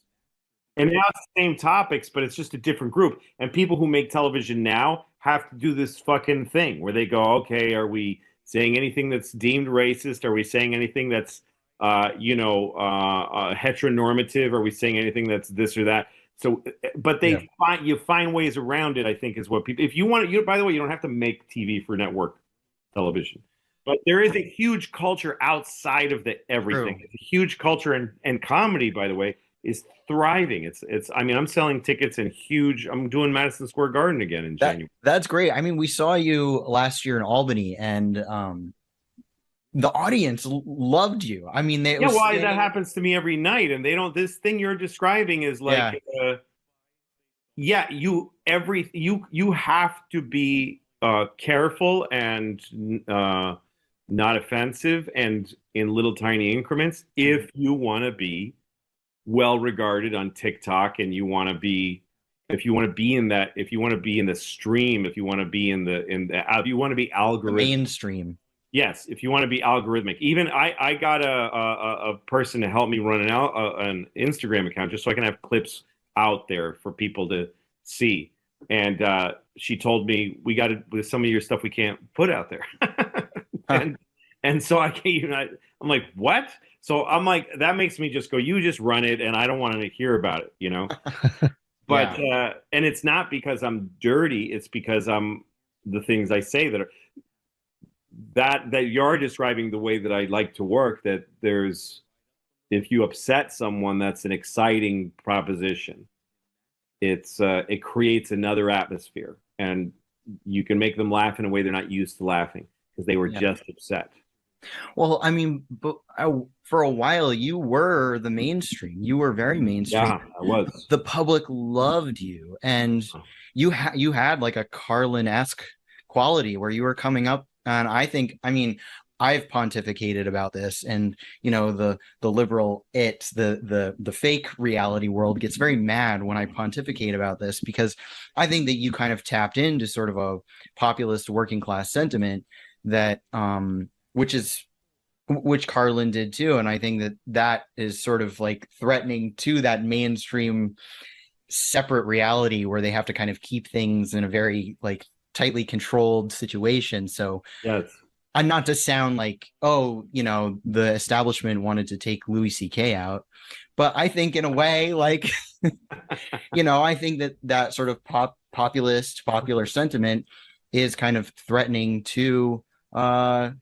And now it's the same topics, but it's just a different group. And people who make television now have to do this fucking thing where they go, okay, are we saying anything that's deemed racist? Are we saying anything that's, heteronormative? Are we saying anything that's this or that? So, but you find ways around it. I think is what people. If you want to, by the way, you don't have to make TV for network television, but there is a huge culture outside of the everything. True. It's a huge culture, and comedy, by the way, is thriving. It's. I mean, I'm selling tickets in huge. I'm doing Madison Square Garden again in January. That's great. I mean, we saw you last year in Albany, and the audience loved you. I mean, that happens to me every night, and they don't. This thing you're describing is like, you have to be careful and not offensive, and in little tiny increments if you want to be well regarded on TikTok, and you want to be. If you want to be in that, if you want to be in the stream, if you want to be if you want to be algorithm, mainstream. Yes, if you want to be algorithmic. Even I got a person to help me run an Instagram account just so I can have clips out there for people to see. And she told me, we got to, with some of your stuff we can't put out there. and so I can't. I'm like, what? So I'm like, that makes me just go, you just run it, and I don't want to hear about it, you know? But and it's not because I'm dirty, it's because I'm the things I say that are that you're describing the way that I like to work, that there's, if you upset someone, that's an exciting proposition. It creates another atmosphere, and you can make them laugh in a way they're not used to laughing because they were just upset. Well, I mean, but for a while you were the mainstream. You were very mainstream. Yeah, I was. The public loved you, and you had like a Carlin-esque quality where you were coming up. And I think, I mean, I've pontificated about this, and the liberal the fake reality world gets very mad when I pontificate about this, because I think that you kind of tapped into sort of a populist working class sentiment that which Carlin did too, and I think that is sort of like threatening to that mainstream separate reality where they have to kind of keep things in a very like tightly controlled situation. So yes. And not to sound like, the establishment wanted to take Louis C.K. out, but I think in a way, like, I think that sort of popular sentiment is kind of threatening to that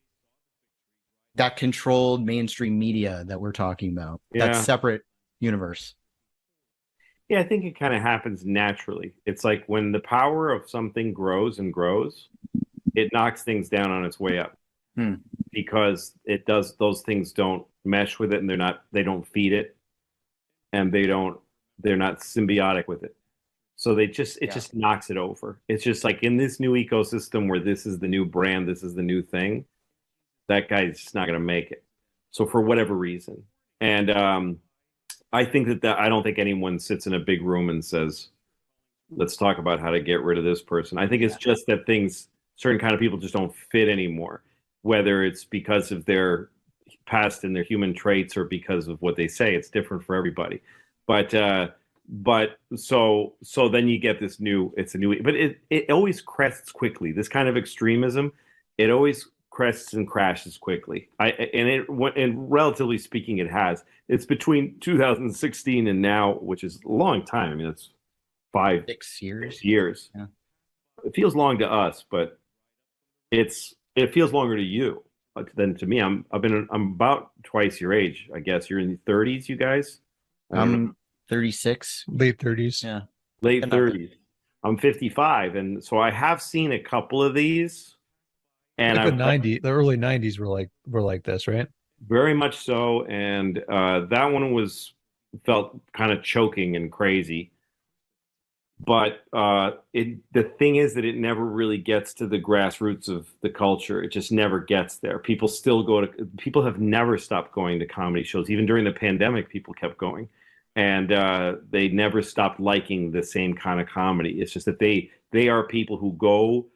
controlled mainstream media that we're talking about, that separate universe. Yeah, I think it kind of happens naturally. It's like when the power of something grows and grows, it knocks things down on its way up. Because those things don't mesh with it, and they don't feed it, and they're not symbiotic with it. So it just knocks it over. It's just like in this new ecosystem where this is the new brand, this is the new thing, that guy's just not going to make it. So for whatever reason. And I think that I don't think anyone sits in a big room and says, let's talk about how to get rid of this person. I think it's just that certain kind of people just don't fit anymore. Whether it's because of their past and their human traits or because of what they say, it's different for everybody. But so then you get this but it always crests quickly. This kind of extremism, it always crests and crashes quickly. And relatively speaking, it has. It's between 2016 and now, which is a long time. I mean, it's 6 years. 6 years. Yeah. It feels long to us, but it feels longer to you than to me. I'm about twice your age, I guess. You're in the 30s, you guys? I'm 36. Late 30s. Yeah. Late 30s. I'm 55, and so I have seen a couple of these. And like the early 90s were like this, right? Very much so. And that one felt kind of choking and crazy. But the thing is that it never really gets to the grassroots of the culture. It just never gets there. People have never stopped going to comedy shows. Even during the pandemic, people kept going. And they never stopped liking the same kind of comedy. It's just that they are people who go,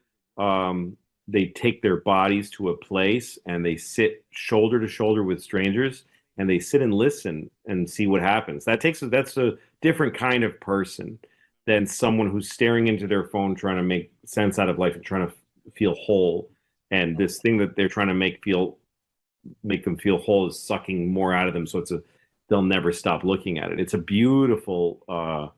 they take their bodies to a place and they sit shoulder to shoulder with strangers and they sit and listen and see what happens. That's a different kind of person than someone who's staring into their phone trying to make sense out of life and trying to feel whole. And this thing that they're trying to make them feel whole is sucking more out of them. So they'll never stop looking at it. It's a beautiful,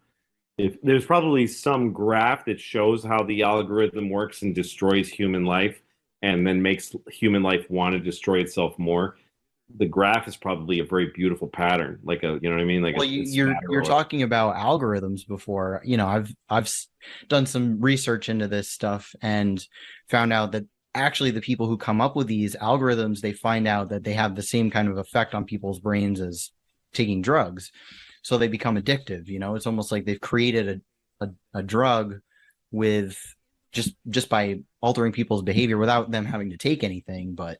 if there's probably some graph that shows how the algorithm works and destroys human life and then makes human life want to destroy itself more. The graph is probably a very beautiful pattern, like you know what I mean? Like, well, you're talking about algorithms before. You know, I've done some research into this stuff and found out that actually the people who come up with these algorithms, they find out that they have the same kind of effect on people's brains as taking drugs. So they become addictive. You know, it's almost like they've created a drug with just by altering people's behavior without them having to take anything, but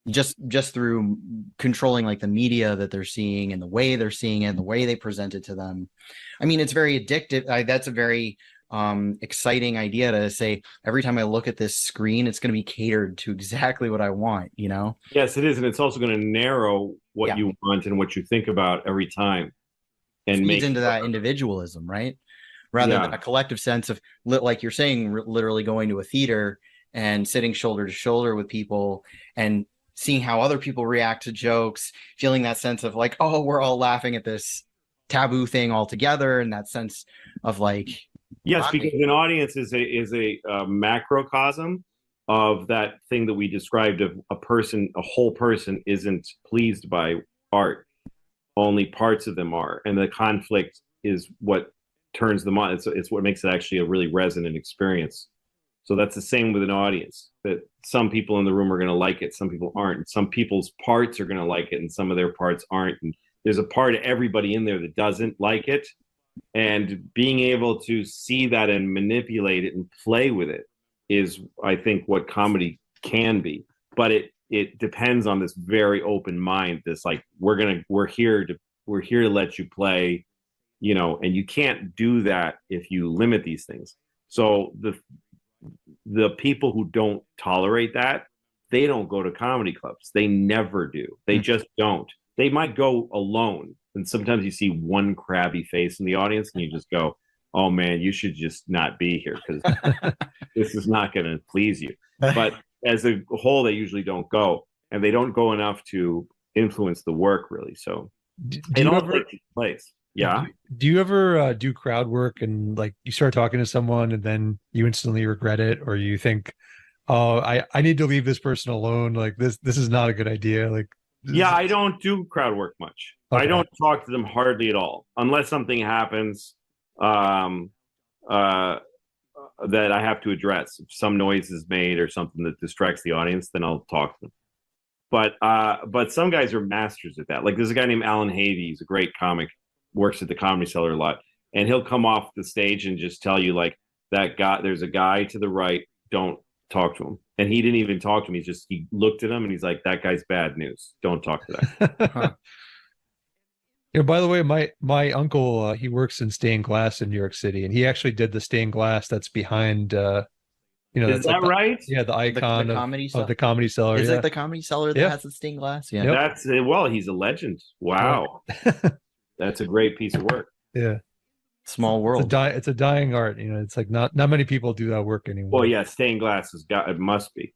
just through controlling like the media that they're seeing and the way they're seeing it and the way they present it to them. I mean, it's very addictive. That's a very exciting idea to say, every time I look at this screen, it's going to be catered to exactly what I want, you know? Yes, it is. And it's also going to narrow what you want and what you think about every time. And feeds into that individualism, right? Rather than a collective sense of, like you're saying, literally going to a theater and sitting shoulder to shoulder with people and seeing how other people react to jokes, feeling that sense of like, oh, we're all laughing at this taboo thing all together, and that sense of like, yes, because an audience is a macrocosm of that thing that we described of a whole person isn't pleased by art. Only parts of them are, and the conflict is what turns them on. It's what makes it actually a really resonant experience. So that's the same with an audience, that some people in the room are going to like it, some people aren't, and some people's parts are going to like it and some of their parts aren't. And there's a part of everybody in there that doesn't like it. And being able to see that and manipulate it and play with it is, I think, what comedy can be. But it depends on this very open mind. This like, we're here to let you play, you know, and you can't do that if you limit these things. So the people who don't tolerate that, they don't go to comedy clubs. They never do. They just don't. They might go alone. And sometimes you see one crabby face in the audience and you just go, oh man, you should just not be here because this is not going to please you. But as a whole, they usually don't go, and they don't go enough to influence the work really. So it all takes place. Yeah. Do you ever do crowd work and like you start talking to someone and then you instantly regret it, or you think, oh, I need to leave this person alone. Like this is not a good idea. Like, yeah, I don't do crowd work much. Okay. I don't talk to them hardly at all, unless something happens that I have to address. If some noise is made or something that distracts the audience, then I'll talk to them. But some guys are masters at that. Like there's a guy named Alan Havey. He's a great comic, works at the Comedy Cellar a lot, and he'll come off the stage and just tell you like, that guy, there's a guy to the right, don't talk to him. And he didn't even talk to me. He looked at him and he's like, that guy's bad news, don't talk to that. Huh. You know, by the way, my uncle, he works in stained glass in New York City, and he actually did the stained glass that's behind you know, is that like right? Yeah, the icon of the Comedy Cellar. Is it the Comedy Cellar that has the stained glass? Yeah. Yep. That's well, he's a legend. Wow. That's a great piece of work. Yeah. Small world. It's a dying art. You know, it's like not many people do that work anymore. Well, yeah, stained glass it must be.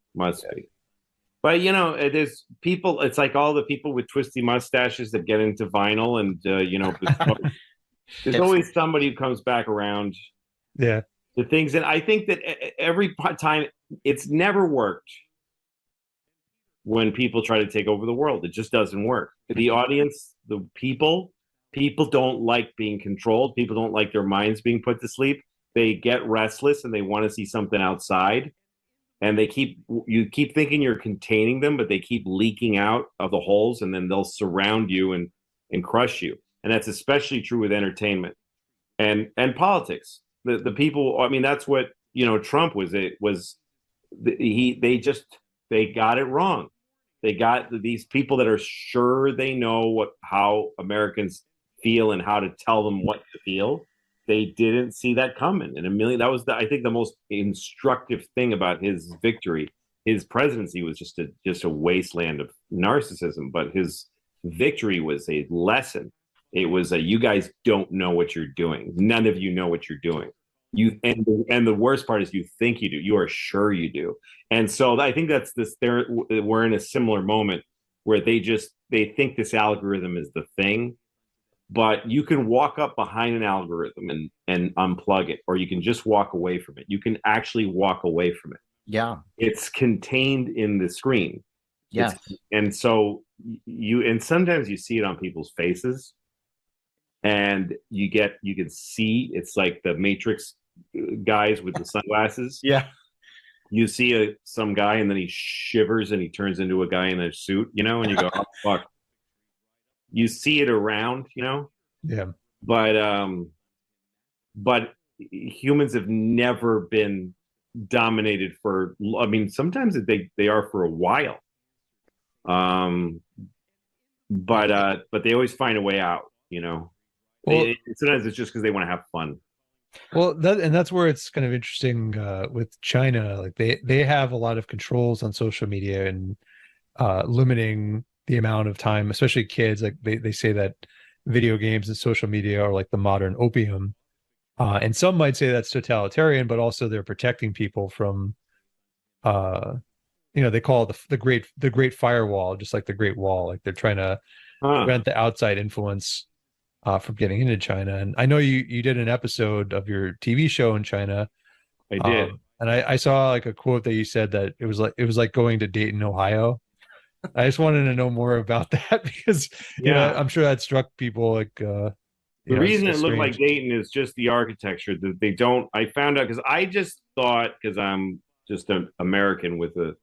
But you know, there's people. It's like all the people with twisty mustaches that get into vinyl, and you know, there's always somebody who comes back around. Yeah. The things, and I think that every time it's never worked when people try to take over the world. It just doesn't work. The audience, the people don't like being controlled. People don't like their minds being put to sleep. They get restless and they want to see something outside. And you keep thinking you're containing them, but they keep leaking out of the holes, and then they'll surround you and crush you. And that's especially true with entertainment and politics. The people, I mean, that's what, you know, Trump they got it wrong. They got these people that are sure they know how Americans feel and how to tell them what to feel. They didn't see that coming. And that was I think the most instructive thing about his victory his presidency was just a wasteland of narcissism, but his victory was a lesson. It was a, you guys don't know what you're doing. None of you know what you're doing. And the worst part is you think you do. You are sure you do. And so I think that's this. We're in a similar moment where they think this algorithm is the thing, but you can walk up behind an algorithm and unplug it, or you can just walk away from it. You can actually walk away from it. Yeah. It's contained in the screen. Yeah. And so and sometimes you see it on people's faces, and you can see it's like the Matrix guys with the sunglasses. Yeah. You see some guy and then he shivers and he turns into a guy in a suit, and you go, oh, fuck. You see it around, Yeah. But humans have never been dominated for, I mean, sometimes they are for a while. But they always find a way out, Well, sometimes it's just because they want to have fun. Well, that's where it's kind of interesting with China. Like they have a lot of controls on social media and limiting the amount of time, especially kids. Like they say that video games and social media are like the modern opium. And some might say that's totalitarian, but also they're protecting people from, they call it the great firewall, just like the Great Wall. Like they're trying to prevent the outside influence from getting into China. And I know you did an episode of your TV show in China. I did. And I saw like a quote that you said that it was like going to Dayton, Ohio. I just wanted to know more about that because I'm sure that struck people like the reason it looked like Dayton is just the architecture that they don't. I found out because I just thought, because I'm just an American with a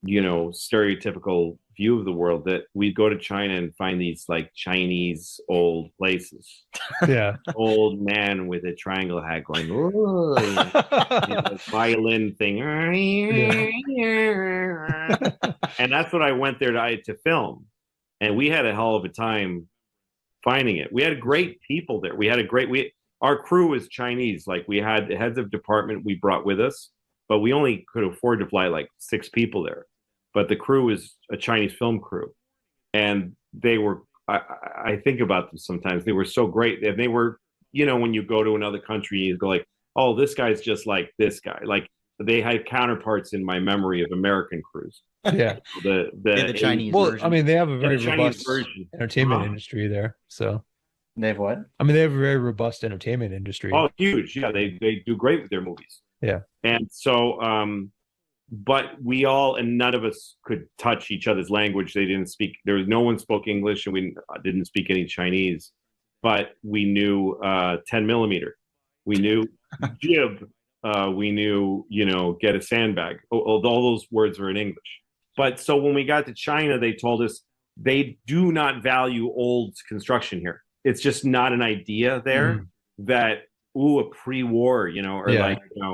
stereotypical view of the world, that we'd go to China and find these like Chinese old places. Yeah. Old man with a triangle hat going, oh, violin thing. And that's what I went there to film. And we had a hell of a time finding it. We had great people there. Our crew was Chinese. Like we had the heads of department we brought with us, but we only could afford to fly like 6 people there. But the crew was a Chinese film crew, and they were. I think about them sometimes. They were so great, and they were. When you go to another country, you go like, "Oh, this guy's just like this guy." Like they had counterparts in my memory of American crews. Yeah, the Chinese. Well, version. I mean, they have a very Chinese robust entertainment industry there. So they have what? I mean, they have a very robust entertainment industry. Oh, huge! Yeah, they do great with their movies. Yeah, and so. But none of us could touch each other's language. They didn't speak. No one spoke English, and we didn't speak any Chinese. But we knew 10 millimeter. We knew jib. We knew, get a sandbag. All those words are in English. But so when we got to China, they told us they do not value old construction here. It's just not an idea there that a pre-war,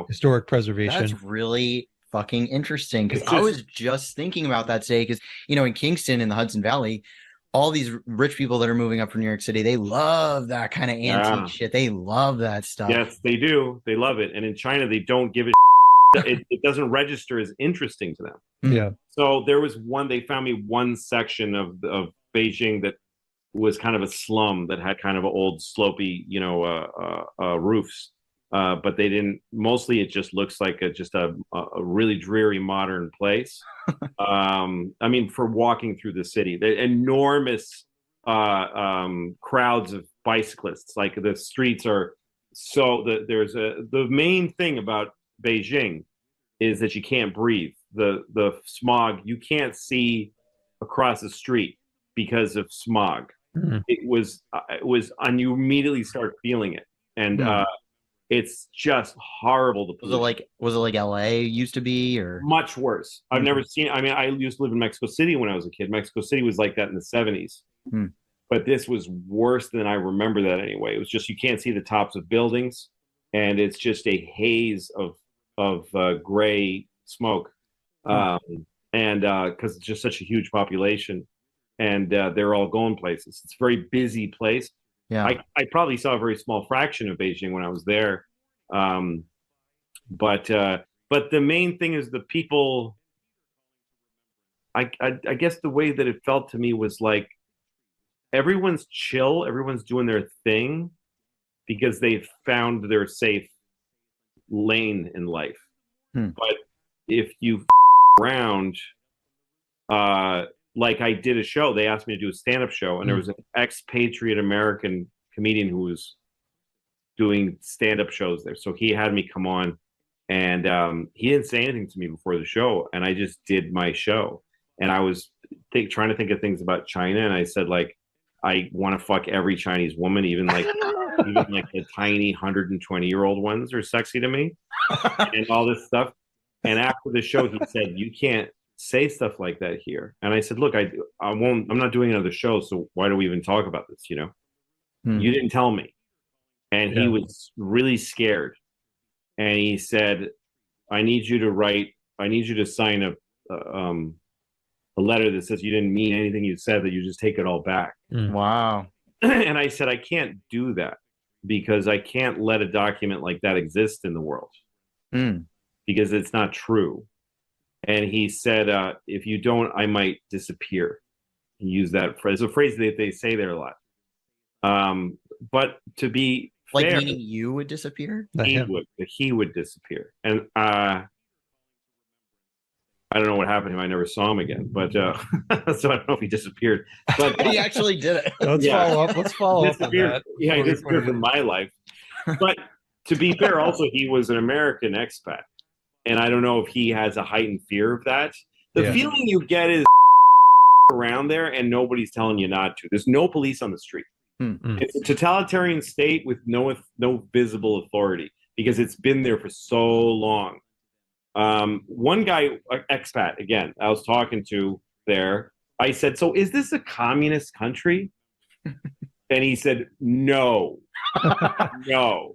historic preservation. That's really fucking interesting, because I was just thinking about that today, because in Kingston in the Hudson Valley, all these rich people that are moving up from New York City, they love that kind of antique shit. They love that stuff. Yes, they do. They love it. And in China, they don't give it. It doesn't register as interesting to them. Yeah. So they found me one section of Beijing that was kind of a slum that had kind of old slopey, roofs. But they didn't. Mostly, it just looks like just a really dreary modern place. I mean, for walking through the city, the enormous crowds of bicyclists. Like the streets are so. The main thing about Beijing is that you can't breathe. The smog. You can't see across the street because of smog. Mm-hmm. It was, and you immediately start feeling it, and. It's just horrible. Was it like LA used to be, or much worse? I've never seen. I mean, I used to live in Mexico City when I was a kid. Mexico City was like that in the 70s, but this was worse than I remember that anyway. It was just you can't see the tops of buildings, and it's just a haze of gray smoke, and because it's just such a huge population, and they're all going places. It's a very busy place. Yeah, I probably saw a very small fraction of Beijing when I was there, but the main thing is the people I guess the way that it felt to me was like everyone's chill, everyone's doing their thing because they've found their safe lane in life. But if you around, like I did a show, they asked me to do a stand-up show, and there was an expatriate American comedian who was doing stand-up shows there. So he had me come on, and he didn't say anything to me before the show, and I just did my show. And I was trying to think of things about China, and I said, like, I want to fuck every Chinese woman, even like the tiny 120-year-old ones are sexy to me, and all this stuff. And after the show, he said, "You can't say stuff like that here." And I said, "Look, I won't. I'm not doing another show, so why do we even talk about this? You You didn't tell me." And he was really scared, and he said, "I need you to sign a letter that says you didn't mean anything you said, that you just take it all back." Wow. And I said, "I can't do that because I can't let a document like that exist in the world because it's not true." And he said, "If you don't, I might disappear." He used that phrase. It's a phrase that they say there a lot. But to be Like fair, meaning you would disappear? he would disappear. And I don't know what happened to him. I never saw him again, but so I don't know if he disappeared. But He actually did it. Let's follow up. Let's follow up on that. Yeah, he disappeared from my life. But to be fair, also he was an American expat, and I don't know if he has a heightened fear of that. The feeling you get is around there, and nobody's telling you not to. There's no police on the street. It's a totalitarian state with no visible authority because it's been there for so long. One guy, expat, again, I was talking to there, I said, "So is this a communist country?" And he said, "No, no,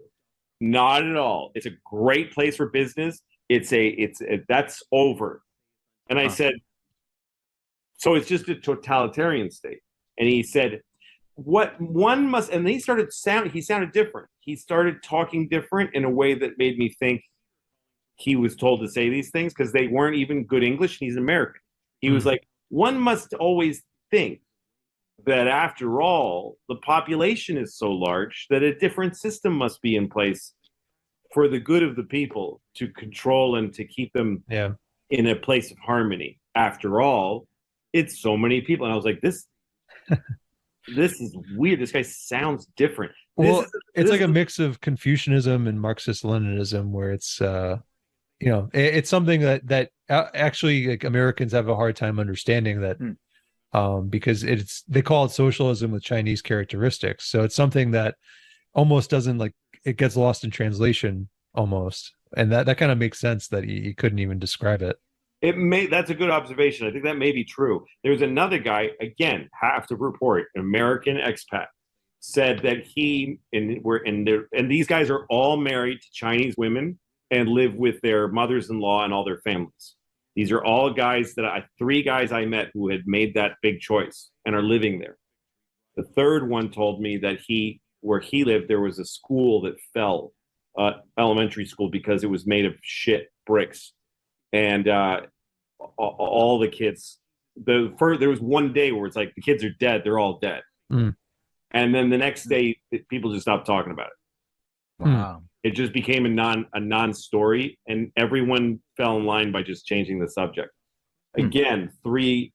not at all. It's a great place for business. That's over." And I said, "So it's just a totalitarian state?" And he said, "What one must," and then he sounded different. He started talking different in a way that made me think he was told to say these things because they weren't even good English. He's American. He was like, "One must always think that after all, the population is so large that a different system must be in place for the good of the people to control and to keep them in a place of harmony. After all, it's so many people." And I was like, this is weird. This guy sounds different. It's like a mix of Confucianism and Marxist-Leninism, where it's it's something that actually, like, Americans have a hard time understanding that, because they call it socialism with Chinese characteristics. So it's something that almost doesn't, like, it gets lost in translation almost, and that kind of makes sense that he couldn't even describe it. That's a good observation. I think that may be true. There's another guy, again, have to report, an American expat, said that and these guys are all married to Chinese women and live with their mothers-in-law and all their families. These are all guys three guys I met who had made that big choice and are living there. The third one told me that where he lived, there was a school that fell, elementary school, because it was made of shit bricks. And all the kids, there was one day where it's like, the kids are dead. They're all dead. And then the next day, people just stopped talking about it. Wow. It just became a non-story, and everyone fell in line by just changing the subject. Again, 3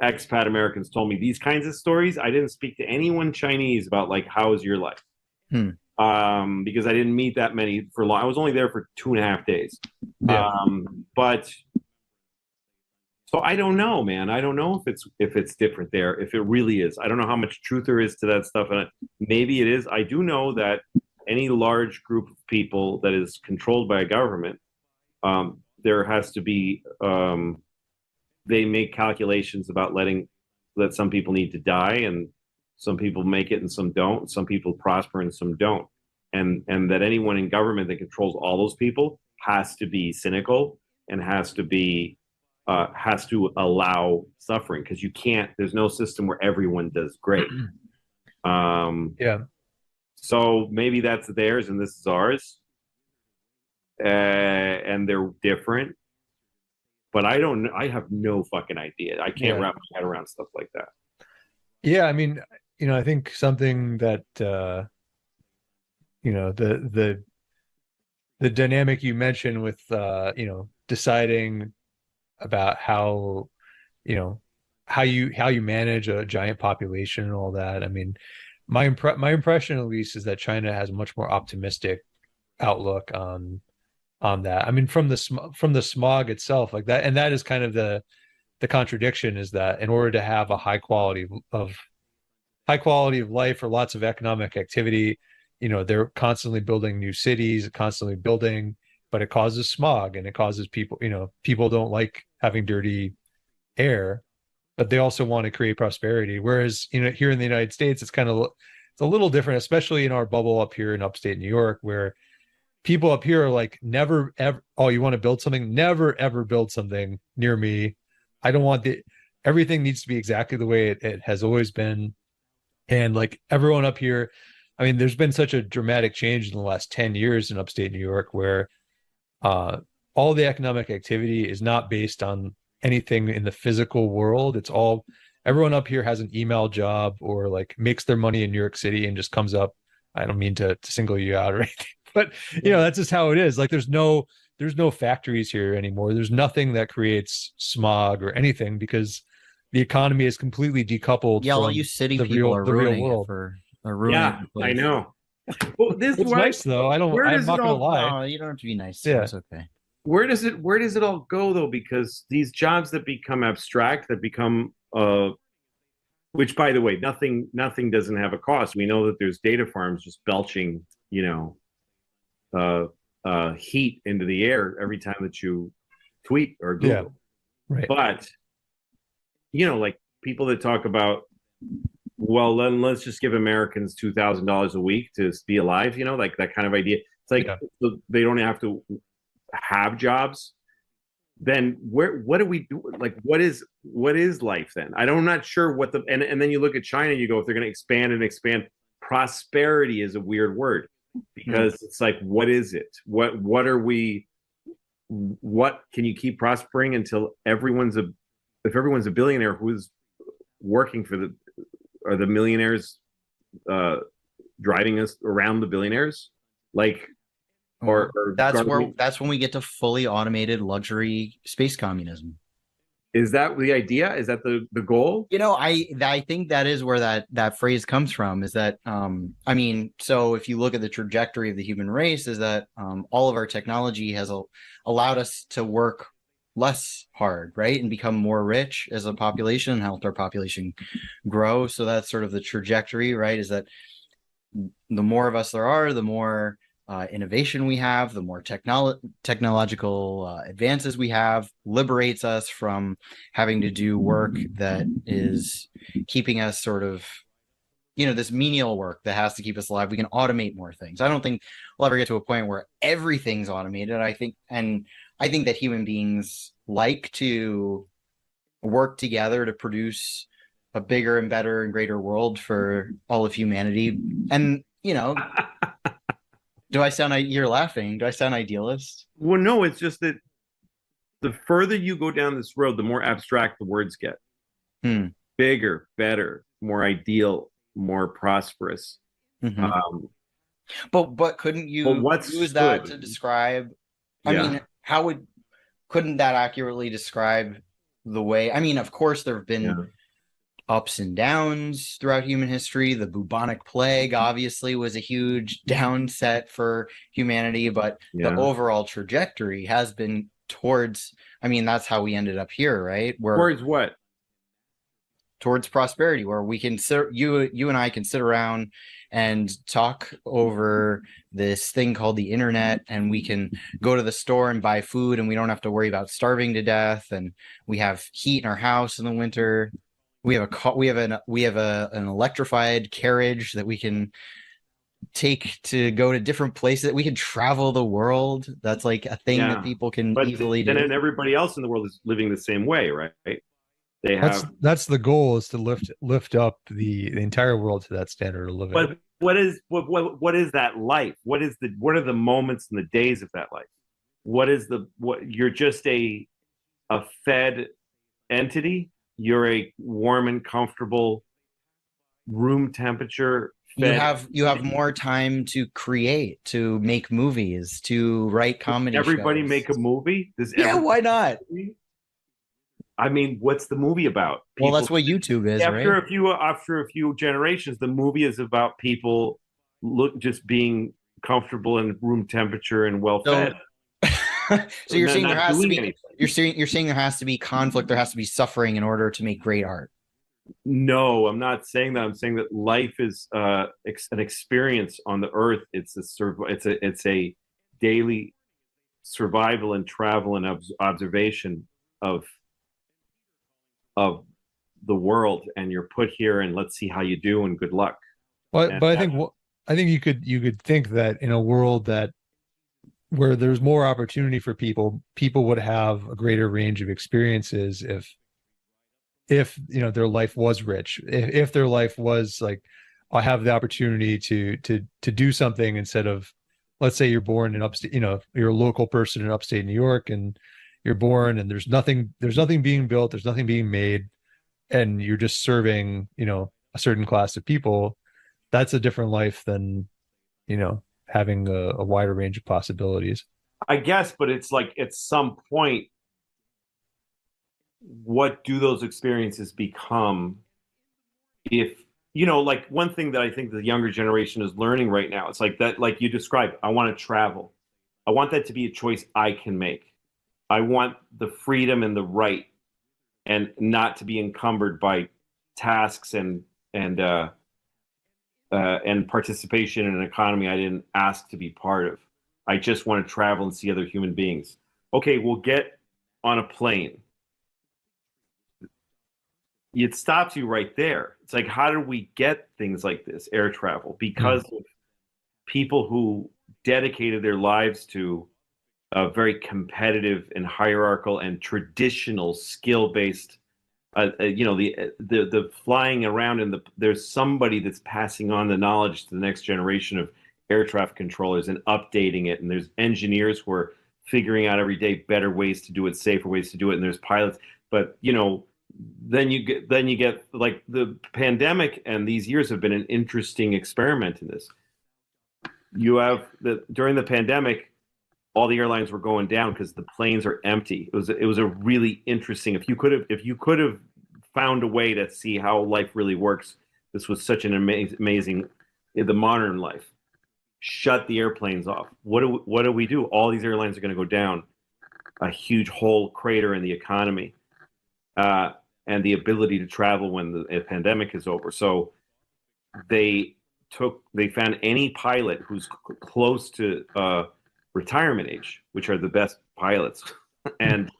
expat Americans told me these kinds of stories. I didn't speak to anyone Chinese about, like, how is your life? Because I didn't meet that many for long. I was only there for 2.5 days. But so I don't know, man. I don't know if it's different there, if it really is. I don't know how much truth there is to that stuff, and maybe it is. I do know that any large group of people that is controlled by a government, there has to be, they make calculations about that some people need to die, and some people make it and some don't. Some people prosper and some don't. And that anyone in government that controls all those people has to be cynical and has to allow suffering, because there's no system where everyone does great. So maybe that's theirs and this is ours, and they're different. but I don't. I have no fucking idea. I can't Yeah. wrap my head around stuff like that. Yeah, I mean, I think something that the dynamic you mentioned with deciding about how you manage a giant population and all that. I mean, my impression at least is that China has a much more optimistic outlook on that. I mean, from the smog itself, like that, and that is kind of the contradiction, is that in order to have a high quality of life or lots of economic activity, they're constantly building new cities, constantly building, but it causes smog and it causes people don't like having dirty air, but they also want to create prosperity. Whereas, here in the United States, it's a little different, especially in our bubble up here in upstate New York, where people up here are like, never ever, oh, you want to build something? Never ever build something near me. I don't want everything needs to be exactly the way it has always been. And like everyone up here, I mean, there's been such a dramatic change in the last 10 years in upstate New York, where all the economic activity is not based on anything in the physical world. It's all, everyone up here has an email job or like makes their money in New York City and just comes up. I don't mean to single you out or anything, but that's just how it is. Like there's no factories here anymore. There's nothing that creates smog or anything, because the economy is completely decoupled from all you city the people real, are the real ruining it world. are ruining Yeah, the place. I know. Well, this is It's why, nice though. I'm not gonna lie. No, you don't have to be nice. Yeah. It's okay. where does it all go though? Because these jobs that become abstract, that become which by the way, nothing doesn't have a cost. We know that there's data farms just belching, heat into the air every time that you tweet or Google. Yeah. Right. But like people that talk about, well, then let's just give Americans $2,000 a week to be alive, like that kind of idea. It's like they don't have to have jobs. Then what do we do? Like, what is life then? I'm not sure what and then you look at China, you go, if they're going to expand, prosperity is a weird word, because it's like, what is it? What are we? What can you keep prospering until if everyone's a billionaire, who's working for are the millionaires driving us around the billionaires? Like, or that's when we get to fully automated luxury space communism. Is that the idea? Is that the goal? I think that is where that phrase comes from, is that I mean, so if you look at the trajectory of the human race, is that all of our technology has allowed us to work less hard, right, and become more rich as a population and helped our population grow. So that's sort of the trajectory, right, is that the more of us there are, the more innovation we have, the more technological advances we have, liberates us from having to do work that is keeping us sort of, this menial work that has to keep us alive. We can automate more things. I don't think we'll ever get to a point where everything's automated. I think that human beings like to work together to produce a bigger and better and greater world for all of humanity. And, you're laughing. Do I sound idealist? Well, no, it's just that the further you go down this road, the more abstract the words get. Bigger, better, more ideal, more prosperous. Mm-hmm. But couldn't you use that to describe? I mean, couldn't that accurately describe the way? I mean, of course, there have been ups and downs throughout human history. The bubonic plague obviously was a huge downset for humanity, but the overall trajectory has been towards, I mean, that's how we ended up here, right? Towards what? Towards prosperity, where we can you and I can sit around and talk over this thing called the internet, and we can go to the store and buy food, and we don't have to worry about starving to death, and we have heat in our house in the winter. We have an electrified carriage that we can take to go to different places. We can travel the world. That's like a thing that people can easily do. And everybody else in the world is living the same way, right? They have. That's the goal, is to lift up the entire world to that standard of living. But what is that life? What are the moments and the days of that life? You're just a fed entity. You're a warm and comfortable room temperature fed. You have more time to create, to make movies, to write comedy Everybody shows. make a movie? Yeah, why not? I mean, what's the movie about? Well, that's what YouTube is, after right? after a few generations, the movie is about people just being comfortable in room temperature and well fed. So you're saying there has to be you're saying there has to be conflict, there has to be suffering in order to make great art. No, I'm not saying that. I'm saying that life is an experience on the earth. It's a daily survival and travel and observation of the world, and you're put here, and let's see how you do, and good luck. But I think you could think that in a world that where there's more opportunity for people would have a greater range of experiences if you know their life was rich, if their life was like, I have the opportunity to do something instead of, let's say you're born in upstate, you know, you're a local person in upstate New York, and you're born and there's nothing being built, there's nothing being made, and you're just serving, you know, a certain class of people. That's a different life than, you know, having a wider range of possibilities. I guess, but it's like at some point, what do those experiences become? If, you know, like one thing that I think the younger generation is learning right now, it's like that, like you described, I want to travel. I want that to be a choice I can make. I want the freedom and the right, and not to be encumbered by tasks and participation in an economy I didn't ask to be part of. I just want to travel and see other human beings. Okay, we'll get on a plane. It stops you right there. It's like, how do we get things like this, air travel? Because of people who dedicated their lives to a very competitive and hierarchical and traditional skill-based, you know, the flying around, and there's somebody that's passing on the knowledge to the next generation of air traffic controllers and updating it. And there's engineers who are figuring out every day better ways to do it, safer ways to do it. And there's pilots, but you know, then you get like the pandemic, and these years have been an interesting experiment in this. You have during the pandemic, all the airlines were going down because the planes are empty. It was a really interesting. If you could have found a way to see how life really works, this was such an amazing the modern life. Shut the airplanes off. What do we do? All these airlines are going to go down. A huge hole, crater in the economy, and the ability to travel when the pandemic is over. So they found any pilot who's close to retirement age, which are the best pilots, and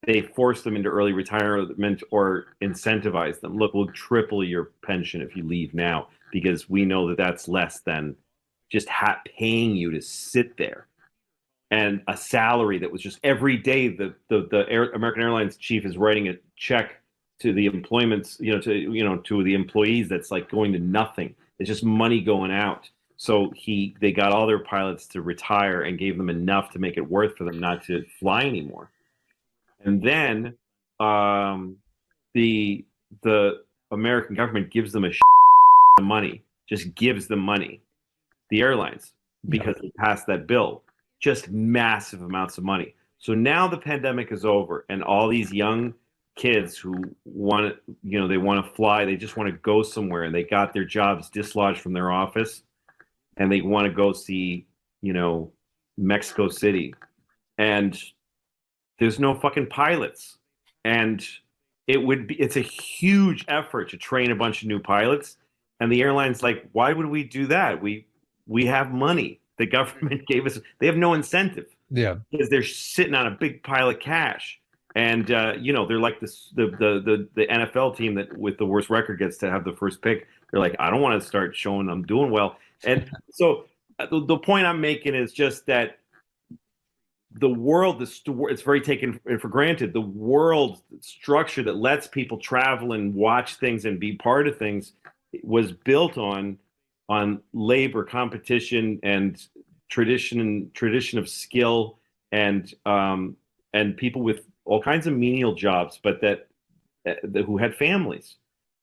they force them into early retirement or incentivize them. Look, we'll triple your pension if you leave now, because we know that that's less than just paying you to sit there, and a salary that was just every day. The American Airlines chief is writing a check to the employments, to the employees, that's like going to nothing. It's just money going out. So they got all their pilots to retire and gave them enough to make it worth for them not to fly anymore. And then the American government gives them of money, just gives them money, the airlines, because they passed that bill, just massive amounts of money. So now the pandemic is over, and all these young kids who want to, they want to fly, they just want to go somewhere, and they got their jobs dislodged from their office, and they want to go see, Mexico City, and there's no fucking pilots. And it's a huge effort to train a bunch of new pilots. And the airline's like, why would we do that? We have money. The government gave us, they have no incentive. Yeah. Because they're sitting on a big pile of cash. And, they're like this, the NFL team that with the worst record gets to have the first pick. They're like, I don't want to start showing I'm doing well. And so the point I'm making is just that the world, it's very taken for granted. The world structure that lets people travel and watch things and be part of things was built on labor, competition, and tradition of skill, and people with all kinds of menial jobs, but that who had families.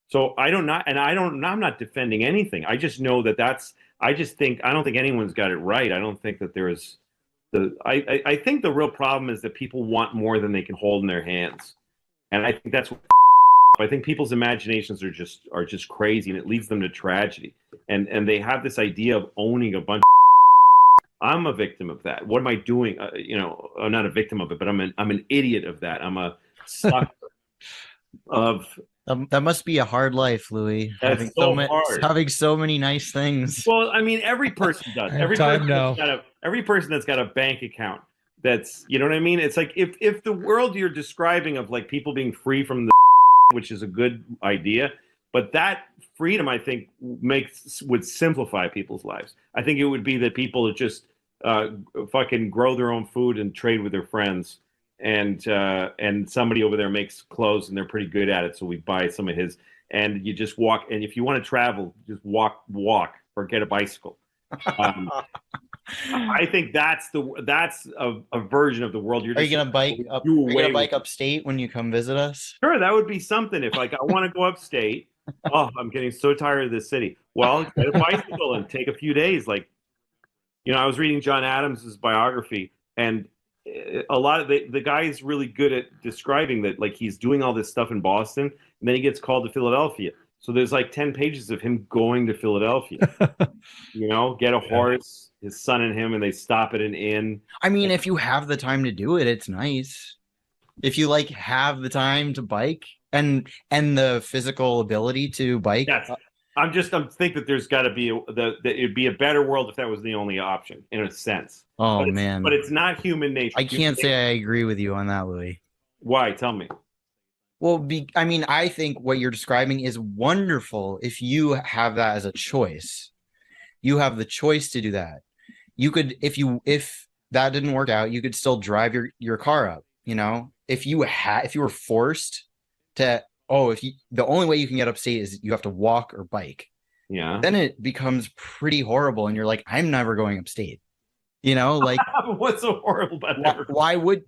So I'm not defending anything. I just know that I don't think anyone's got it right. I don't think that there's I think the real problem is that people want more than they can hold in their hands. And I think that's what I think people's imaginations are just crazy, and it leads them to tragedy. And they have this idea of owning a bunch of I'm a victim of that. What am I doing? I'm not a victim of it, but I'm an idiot of that. I'm a sucker of that must be a hard life, Louis. That's hard. Having so many nice things. Well, I mean, every person does. Every person that's got a bank account. That's, you know what I mean? It's like if the world you're describing of like people being free from the which is a good idea, but that freedom, I think, would simplify people's lives. I think it would be that people would just fucking grow their own food and trade with their friends, and somebody over there makes clothes and they're pretty good at it, so we buy some of his, and you just walk. And if you want to travel, just walk, or get a bicycle. I think that's a version of the world you're. Are you gonna bike up? Are you gonna bike upstate when you come visit us? Sure, that would be something. If like I want to go upstate, oh, I'm getting so tired of this city. Well, get a bicycle and take a few days. Like, I was reading John Adams's biography, and a lot of the guy is really good at describing that. Like he's doing all this stuff in Boston, and then he gets called to Philadelphia. So there's like 10 pages of him going to Philadelphia. Get a horse, his son and him, and they stop at an inn. I mean, if you have the time to do it, it's nice. If you like have the time to bike and the physical ability to bike. Yes. I'm think that there's got to be that it'd be a better world if that was the only option, in a sense. Oh, man. But it's not human nature. I can't say I agree with you on that, Louis. Why? Tell me. Well, I think what you're describing is wonderful if you have that as a choice. You have the choice to do that. You could, if that didn't work out, you could still drive your car up. If you were forced to, the only way you can get upstate is you have to walk or bike. Yeah. Then it becomes pretty horrible, and you're like, I'm never going upstate. Like what's so horrible about that?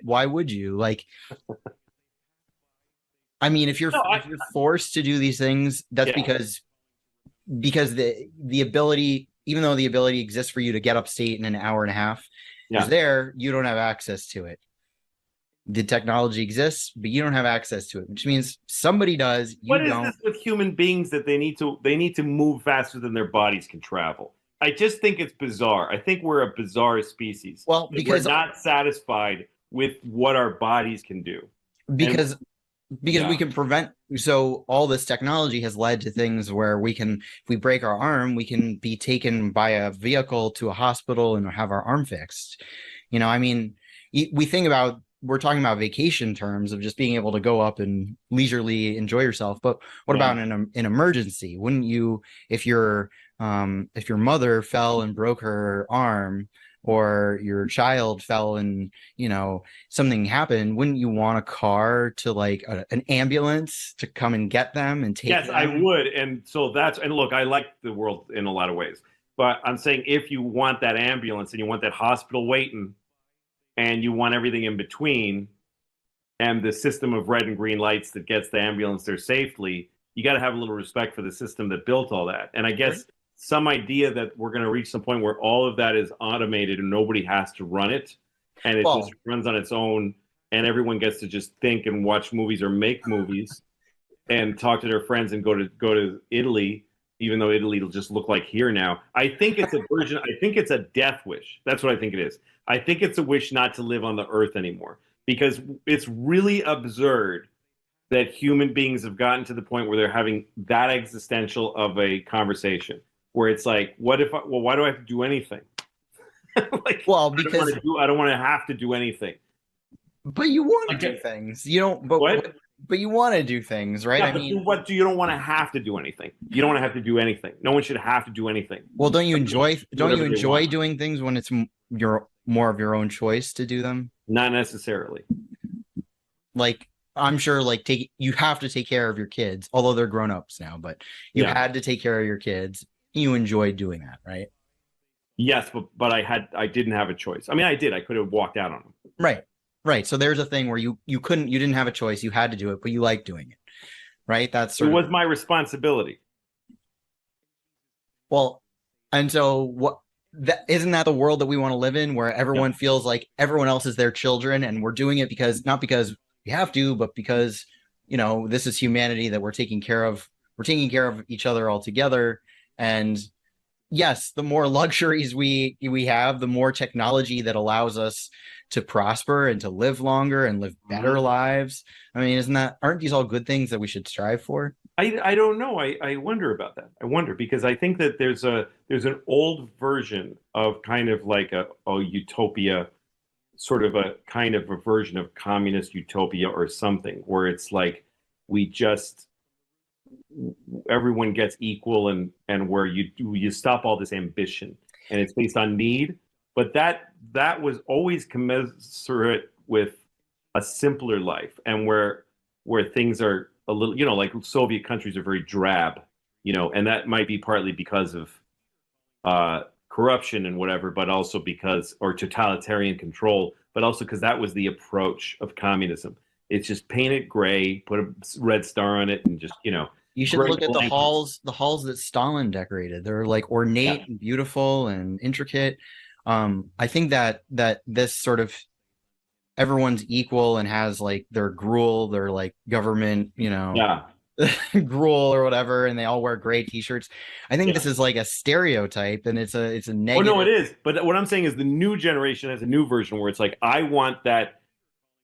Why would you like? I mean, if you're forced to do these things, that's because the ability, even though the ability exists for you to get upstate in an hour and a half, is there, you don't have access to it. The technology exists, but you don't have access to it, which means somebody does. What is this with human beings that they need to move faster than their bodies can travel? I just think it's bizarre. I think we're a bizarre species. Well, because we're not satisfied with what our bodies can do. Because we can prevent. So all this technology has led to things where if we break our arm, we can be taken by a vehicle to a hospital and have our arm fixed. I mean, we're talking about vacation terms of just being able to go up and leisurely enjoy yourself. But what about an emergency? Wouldn't you, if your mother fell and broke her arm, or your child fell and something happened, wouldn't you want a car to like an ambulance to come and get them and take them? Yes, I would. And so look, I like the world in a lot of ways, but I'm saying if you want that ambulance and you want that hospital waiting and you want everything in between and the system of red and green lights that gets the ambulance there safely, you got to have a little respect for the system that built all that. And I guess some idea that we're going to reach some point where all of that is automated and nobody has to run it, and it just runs on its own, and everyone gets to just think and watch movies or make movies and talk to their friends and go to Italy, even though Italy will just look like here now. I think it's a version. I think it's a death wish. That's what I think it is. I think it's a wish not to live on the earth anymore, because it's really absurd that human beings have gotten to the point where they're having that existential of a conversation. Where it's like, why do I have to do anything? Because I don't want to have to do anything. But you want to do things. You don't. But what? But you want to do things, right? Yeah, you don't want to have to do anything. You don't want to have to do anything. No one should have to do anything. Well, don't you enjoy doing things when it's more of your own choice to do them? Not necessarily. Like, I'm sure, you have to take care of your kids, although they're grown-ups now, but you had to take care of your kids. You enjoyed doing that, right? Yes, but I didn't have a choice. I mean, I did. I could have walked out on them. Right. Right. So there's a thing where you didn't have a choice. You had to do it, but you like doing it. Right. That's It sort was of, my responsibility. well, and so what, that isn't that the world that we want to live in, where everyone feels like everyone else is their children, and we're doing it because, not because we have to, but because, this is humanity that we're taking care of. We're taking care of each other all together. And yes, the more luxuries we have, the more technology that allows us to prosper and to live longer and live better lives. I mean, aren't these all good things that we should strive for? I don't know. I wonder about that. I wonder because I think that there's an old version of kind of like a utopia, sort of a kind of a version of communist utopia or something, where it's like we just everyone gets equal and where you stop all this ambition and it's based on need. But that was always commensurate with a simpler life, and where things are a little, like Soviet countries are very drab, and that might be partly because of corruption and whatever, but also because, or totalitarian control, but also because that was the approach of communism. It's just paint it gray, put a red star on it, and just, You should gray look at blankets. the halls that Stalin decorated. They're like ornate and beautiful and intricate. I think that this sort of, everyone's equal and has like their gruel, their like government, Yeah. gruel or whatever, and they all wear gray t-shirts. I think this is like a stereotype, and it's a Oh negative. no, it is. But what I'm saying is the new generation has a new version where it's like, I want that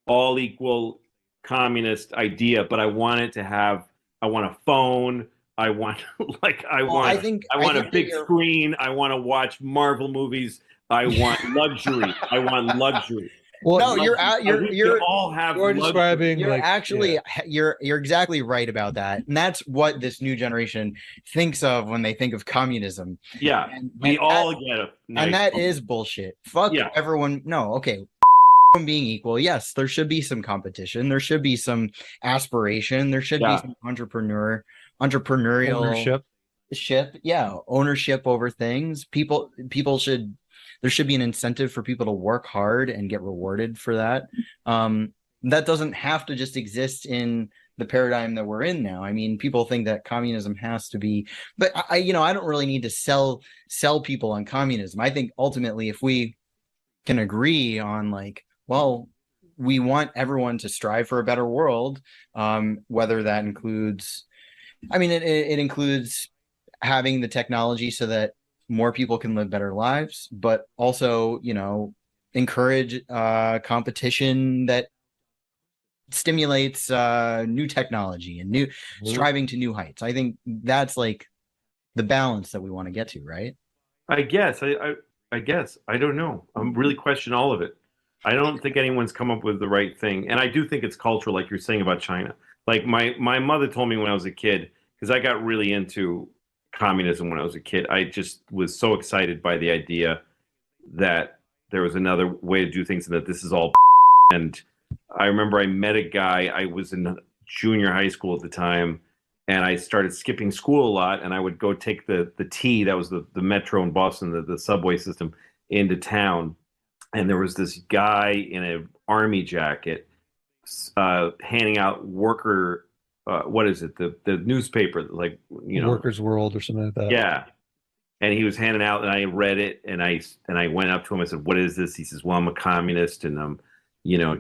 all equal communist idea, but I want it to have, I want a phone. I want I want a big screen. I want to watch Marvel movies. I want luxury. I want luxury. Well, no, you're all have you're luxury. describing you're like actually you're exactly right about that, and that's what this new generation thinks of when they think of communism. Yeah, we all get a nice and that is bullshit. Fuck everyone. No, okay. Being equal, yes, there should be some competition. There should be some aspiration. There should be some entrepreneurial ownership over things. People should. There should be an incentive for people to work hard and get rewarded for that. That doesn't have to just exist in the paradigm that we're in now. I mean, people think that communism has to be, but I don't really need to sell people on communism. I think ultimately, if we can agree on like, well, we want everyone to strive for a better world, whether that includes, I mean, it includes having the technology so that more people can live better lives, but also, encourage competition that stimulates new technology and striving to new heights. I think that's like the balance that we want to get to, right? I guess. I guess. I don't know. I'm really questioning all of it. I don't think anyone's come up with the right thing. And I do think it's cultural, like you're saying about China. Like my mother told me when I was a kid, because I got really into communism when I was a kid. I just was so excited by the idea that there was another way to do things and that this is all. And I remember I met a guy, I was in junior high school at the time, and I started skipping school a lot, and I would go take the T, that was the metro in Boston, the subway system, into town. And there was this guy in an army jacket handing out worker, what is it, the newspaper, like, Workers' World or something like that. Yeah. And he was handing out, and I read it, and I went up to him. I said, "What is this?" He says, "Well, I'm a communist, and I'm,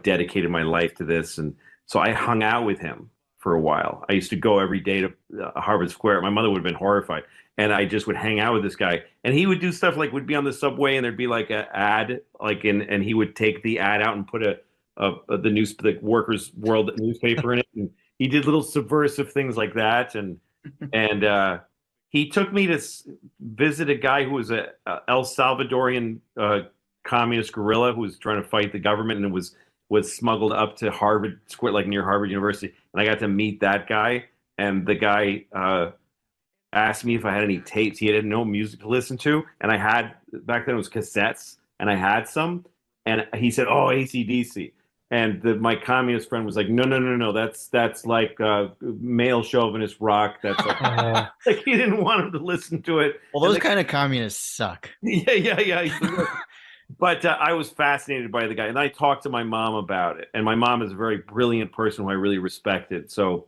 dedicated my life to this." And so I hung out with him for a while. I used to go every day to Harvard Square. My mother would have been horrified, and I just would hang out with this guy. And he would do stuff like, would be on the subway, and there'd be like an ad, and he would take the ad out and put the Workers' World newspaper in it. And he did little subversive things like that, and he took me to visit a guy who was a El Salvadorian communist guerrilla who was trying to fight the government, and was smuggled up to Harvard Square, like near Harvard University. And I got to meet that guy, and the guy asked me if I had any tapes. He didn't know music to listen to, and I had, back then it was cassettes, and I had some. And he said, "Oh, AC/DC." And my communist friend was like, no, that's like male chauvinist rock. That's like, like he didn't want him to listen to it. Well, those kind of communists suck. Yeah. But I was fascinated by the guy, and I talked to my mom about it. And my mom is a very brilliant person who I really respected. So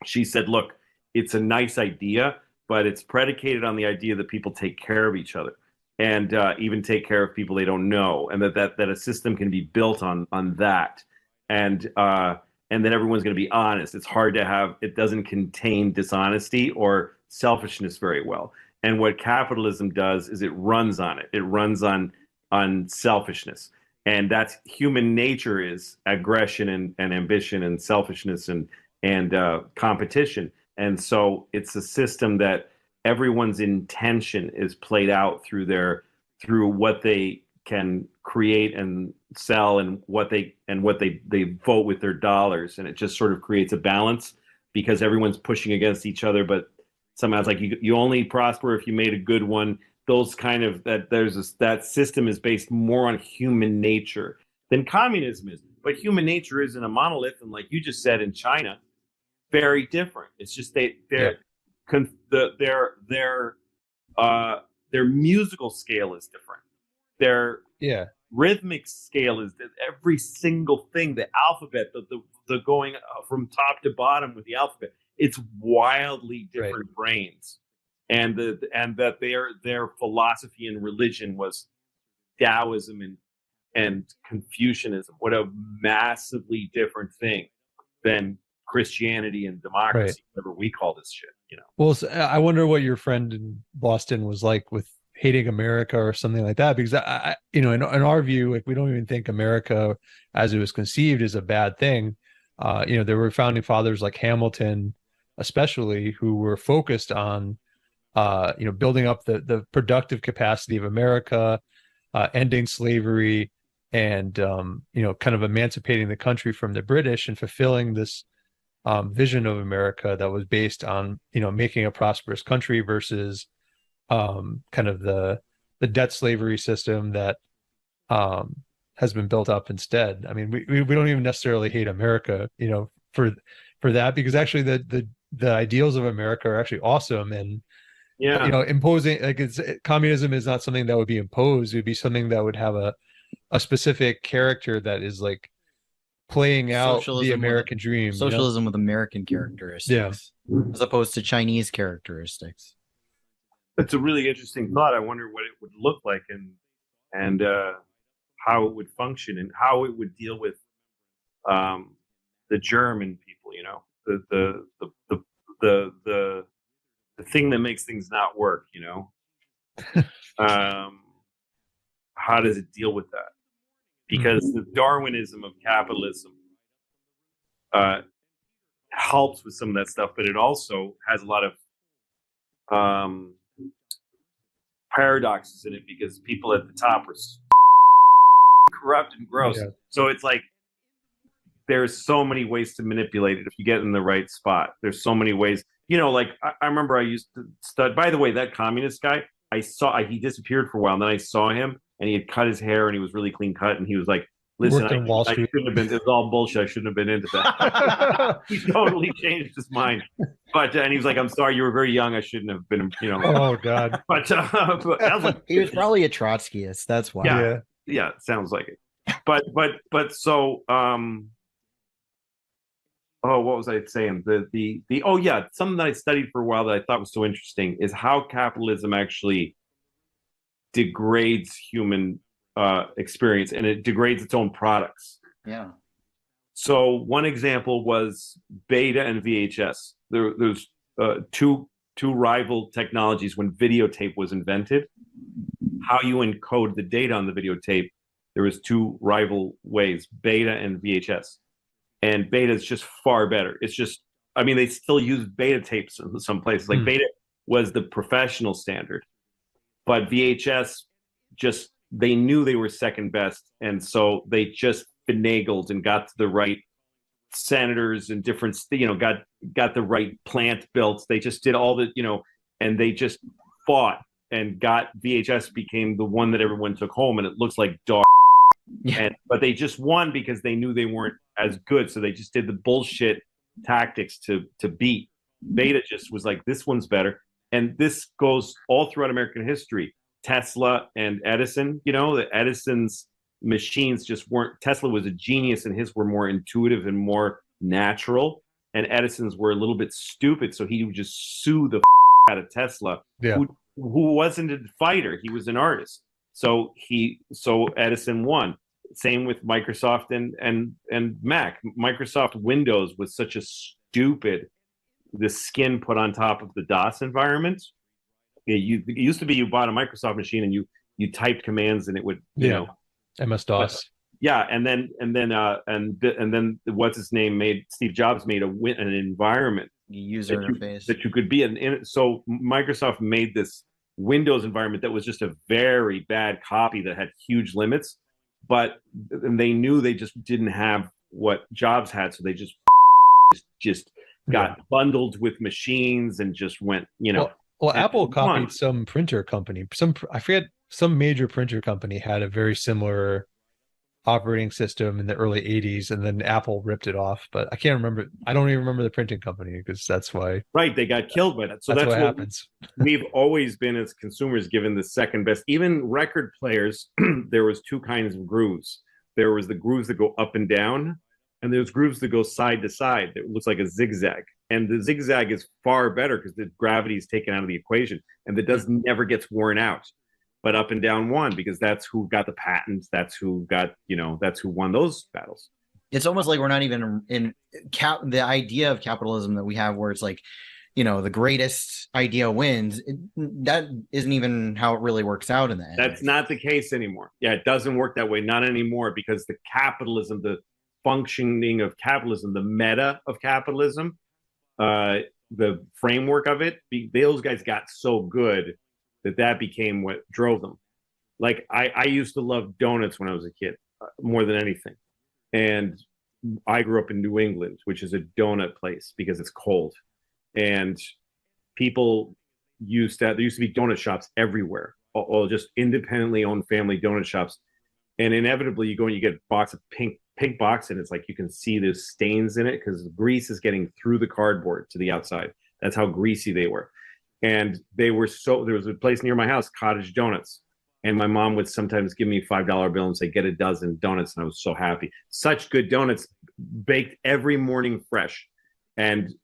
she said, "Look, it's a nice idea, but it's predicated on the idea that people take care of each other, and even take care of people they don't know, and that a system can be built on that, and then everyone's going to be honest. It's hard to have. It doesn't contain dishonesty or selfishness very well. And what capitalism does is it runs on it. It runs on selfishness, and that's human nature, is aggression and ambition and selfishness and competition. And so it's a system that everyone's intention is played out through what they can create and sell, and what they vote with their dollars. And it just sort of creates a balance, because everyone's pushing against each other, but somehow it's like you only prosper if you made a good one. Those kind of that system is based more on human nature than communism is. But human nature isn't a monolith, and like you just said, in China, very different. It's just their musical scale is different. Their rhythmic scale is every single thing. The alphabet, the going from top to bottom with the alphabet. It's wildly different brains, and that their philosophy and religion was Taoism and Confucianism. What a massively different thing than Christianity and democracy, whatever we call this shit. Well, so I wonder what your friend in Boston was like with hating America or something like that, because I in our view, like, we don't even think America as it was conceived is a bad thing. There were founding fathers like Hamilton, especially, who were focused on building up the productive capacity of America, ending slavery, and kind of emancipating the country from the British, and fulfilling this vision of America that was based on making a prosperous country versus kind of the debt slavery system that has been built up instead. I mean, we don't even necessarily hate America, for that, because actually the ideals of America are actually awesome. And imposing, like, communism is not something that would be imposed. It would be something that would have a specific character that is like playing out the American dream. Socialism with American characteristics, as opposed to Chinese characteristics. That's a really interesting thought. I wonder what it would look like, and how it would function, and how it would deal with the German people. The thing that makes things not work. How does it deal with that? Because the Darwinism of capitalism helps with some of that stuff, but it also has a lot of paradoxes in it, because people at the top are corrupt and gross. So it's like there's so many ways to manipulate it if you get in the right spot. There's so many ways. Like I remember I used to study. By the way, that communist guy, he disappeared for a while, and then I saw him, and he had cut his hair, and he was really clean cut, and he was like, "Listen, I shouldn't have been. It was all bullshit. I shouldn't have been into that." He totally changed his mind. But and he was like, "I'm sorry, you were very young. I shouldn't have been." Oh God. But He was probably a Trotskyist. That's why. Yeah, sounds like it. But so what was I saying? Something that I studied for a while that I thought was so interesting is how capitalism actually degrades human experience, and it degrades its own products. Yeah. So one example was Beta and VHS. There's two rival technologies when videotape was invented. How you encode the data on the videotape, there was two rival ways, Beta and VHS. And Beta is just far better. It's just, they still use Beta tapes in some places. Like Beta was the professional standard, but VHS they knew they were second best. And so they just finagled and got to the right senators and different, got the right plant built. They just did all the, and they just fought and VHS became the one that everyone took home, and it looks like dog. Yeah. But they just won because they knew they weren't as good, so they just did the bullshit tactics to beat. Beta just was like, this one's better. And this goes all throughout American history. Tesla and Edison. You know, that Edison's machines just weren't. Tesla was a genius, and his were more intuitive and more natural. And Edison's were a little bit stupid, so he would just sue the out of Tesla, who wasn't a fighter. He was an artist. So Edison won. Same with Microsoft and Mac. Microsoft Windows was such a stupid, the skin put on top of the DOS environment. It used to be you bought a Microsoft machine and you typed commands and it would MS DOS. And then what's his name Steve Jobs made an environment user interface that you could be in. So Microsoft made this Windows environment that was just a very bad copy that had huge limits, but they knew they just didn't have what Jobs had, so they just got bundled with machines and just went, Well, Apple copied some printer company. I forget, some major printer company had a very similar operating system in the early 80s, and then Apple ripped it off. But I can't remember. I don't even remember the printing company, because that's why. Right, they got killed by that. So that's what happens. We've always been, as consumers, given the second best. Even record players, there was two kinds of grooves. There was the grooves that go up and down, and there's grooves that go side to side. It looks like a zigzag. And the zigzag is far better because the gravity is taken out of the equation, and the never gets worn out. But up and down won, because that's who got the patents. That's who got, that's who won those battles. It's almost like we're not even in the idea of capitalism that we have, where it's like, the greatest idea wins. That isn't even how it really works out in the end. That's not the case anymore. Yeah, it doesn't work that way. Not anymore, because the functioning of capitalism, the meta of capitalism, the framework of it, those guys got so good that became what drove them. Like I used to love donuts when I was a kid, more than anything. And I grew up in New England, which is a donut place because it's cold. And there used to be donut shops everywhere, all just independently owned family donut shops. And inevitably you go and you get a box of pink box, and it's like you can see the stains in it because the grease is getting through the cardboard to the outside. That's how greasy they were. And there was a place near my house, Cottage Donuts. And my mom would sometimes give me a $5 bill and say, get a dozen donuts. And I was so happy. Such good donuts, baked every morning fresh. And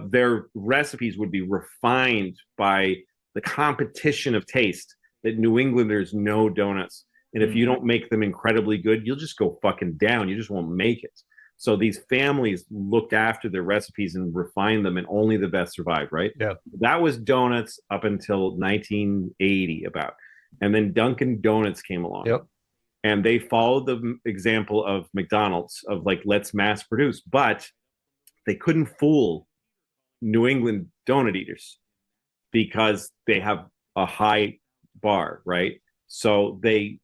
their recipes would be refined by the competition of taste that New Englanders know donuts. And if you don't make them incredibly good, you'll just go fucking down. You just won't make it. So these families looked after their recipes and refined them, and only the best survived, right? Yeah. That was donuts up until 1980 about. And then Dunkin' Donuts came along. Yep. And they followed the example of McDonald's of like, let's mass produce. But they couldn't fool New England donut eaters because they have a high bar, right? So they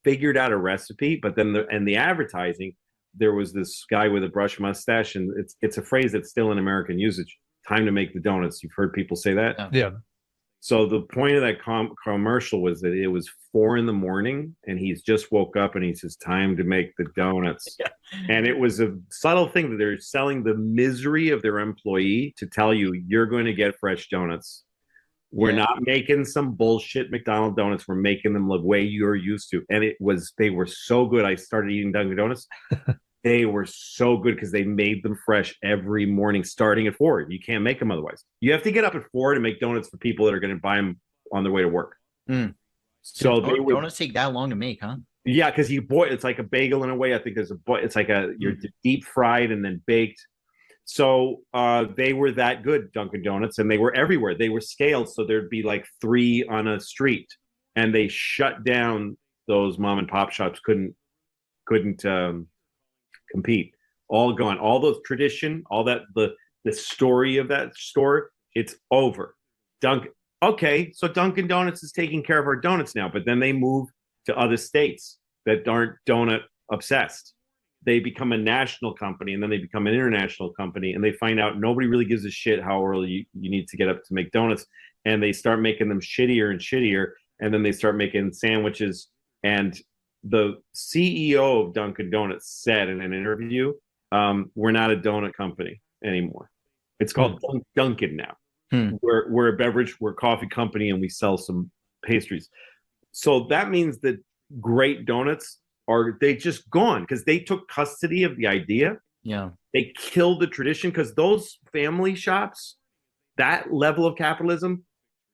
figured out a recipe, but then the advertising, there was this guy with a brush mustache, and it's a phrase that's still in American usage. Time to make the donuts. You've heard people say that? Yeah. So the point of that commercial was that it was 4 a.m. and he's just woke up and he says, time to make the donuts. Yeah. And it was a subtle thing that they're selling the misery of their employee to tell you, you're going to get fresh donuts. We're not making some bullshit McDonald's donuts. We're making them the way you're used to. And they were so good. I started eating Dunkin' Donuts. They were so good because they made them fresh every morning, starting at 4. You can't make them otherwise. You have to get up at 4 to make donuts for people that are going to buy them on their way to work. So donuts take that long to make, huh? Yeah, because it's like a bagel in a way. I think it's like you're deep fried and then baked. So they were that good, Dunkin' Donuts, and they were everywhere. They were scaled, so there'd be like 3 on a street, and they shut down those mom and pop shops. Couldn't compete. All gone. All those tradition, all that the story of that store, it's over. Okay, so Dunkin' Donuts is taking care of our donuts now, but then they move to other states that aren't donut obsessed. They become a national company, and then they become an international company, and they find out nobody really gives a shit how early you need to get up to make donuts, and they start making them shittier and shittier, and then they start making sandwiches. And the CEO of Dunkin' Donuts said in an interview, we're not a donut company anymore. It's called Dunkin' now. We're a beverage, we're a coffee company, and we sell some pastries. So that means that great donuts they just gone because they took custody of the idea. Yeah. They killed the tradition because those family shops, that level of capitalism,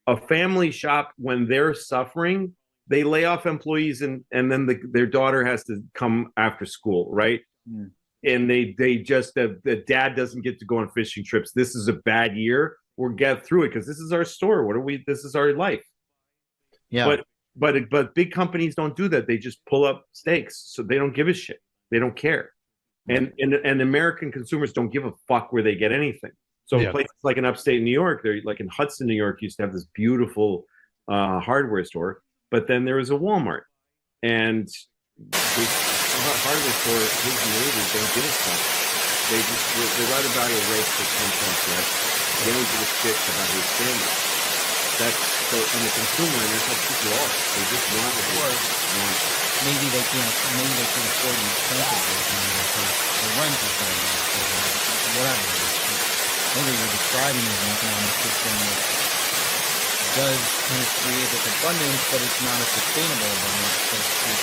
a family shop, when they're suffering, they lay off employees and then their daughter has to come after school, right? And they just the dad doesn't get to go on fishing trips. This is a bad year. We'll get through it because this is our store. This is our life. Yeah. But big companies don't do that. They just pull up stakes. So they don't give a shit. They don't care. And American consumers don't give a fuck where they get anything. So places like in upstate New York, they're like in Hudson, New York, used to have this beautiful hardware store, but then there was a Walmart, and the hardware store, his neighbors don't give a fuck. They write about a race for 10 cents less. They don't give a shit about his family. And the consumer, and that's how people are. They just want what they want. Maybe they can't afford the expensive because the rent is going up, or whatever. Maybe you're describing an economic system that does kind of create this abundance, but it's not a sustainable abundance because it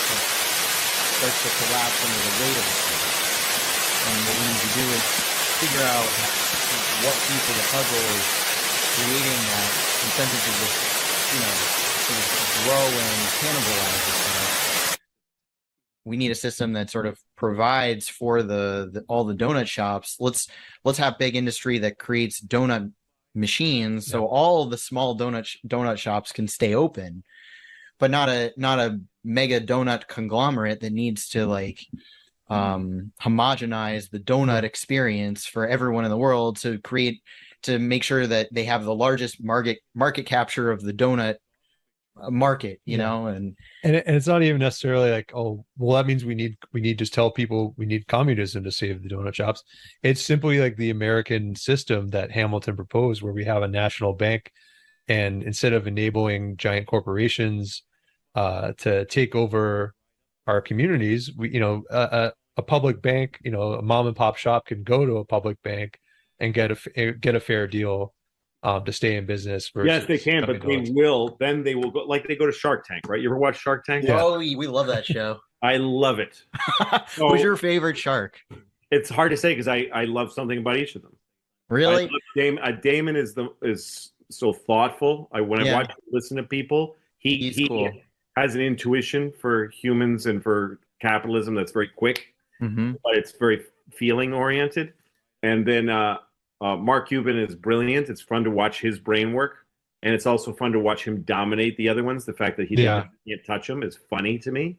starts to collapse under the weight of it. And what we need to do is figure out what piece of the puzzle is creating that incentive to just, sort of grow and cannibalize itself. We need a system that sort of provides for all the donut shops. Let's have big industry that creates donut machines, so all the small donut shops can stay open, but not a mega donut conglomerate that needs to homogenize the donut experience for everyone in the world to make sure that they have the largest market capture of the donut market, you know, and it's not even necessarily like, oh, well, that means we need to tell people we need communism to save the donut shops. It's simply like the American system that Hamilton proposed, where we have a national bank, and instead of enabling giant corporations to take over our communities, a public bank, a mom and pop shop can go to a public bank and get a fair deal to stay in business. Yes, they can, but they will. Then they will go, like they go to Shark Tank, right? You ever watch Shark Tank? Yeah. Oh, we love that show. I love it. Who's your favorite shark? It's hard to say because I love something about each of them. Really? Damon is so thoughtful. When I watch him listen to people, he cool. has an intuition for humans and for capitalism that's very quick, but it's very feeling oriented. And then Mark Cuban is brilliant. It's fun to watch his brain work, and it's also fun to watch him dominate the other ones. The fact that he can't touch them is funny to me.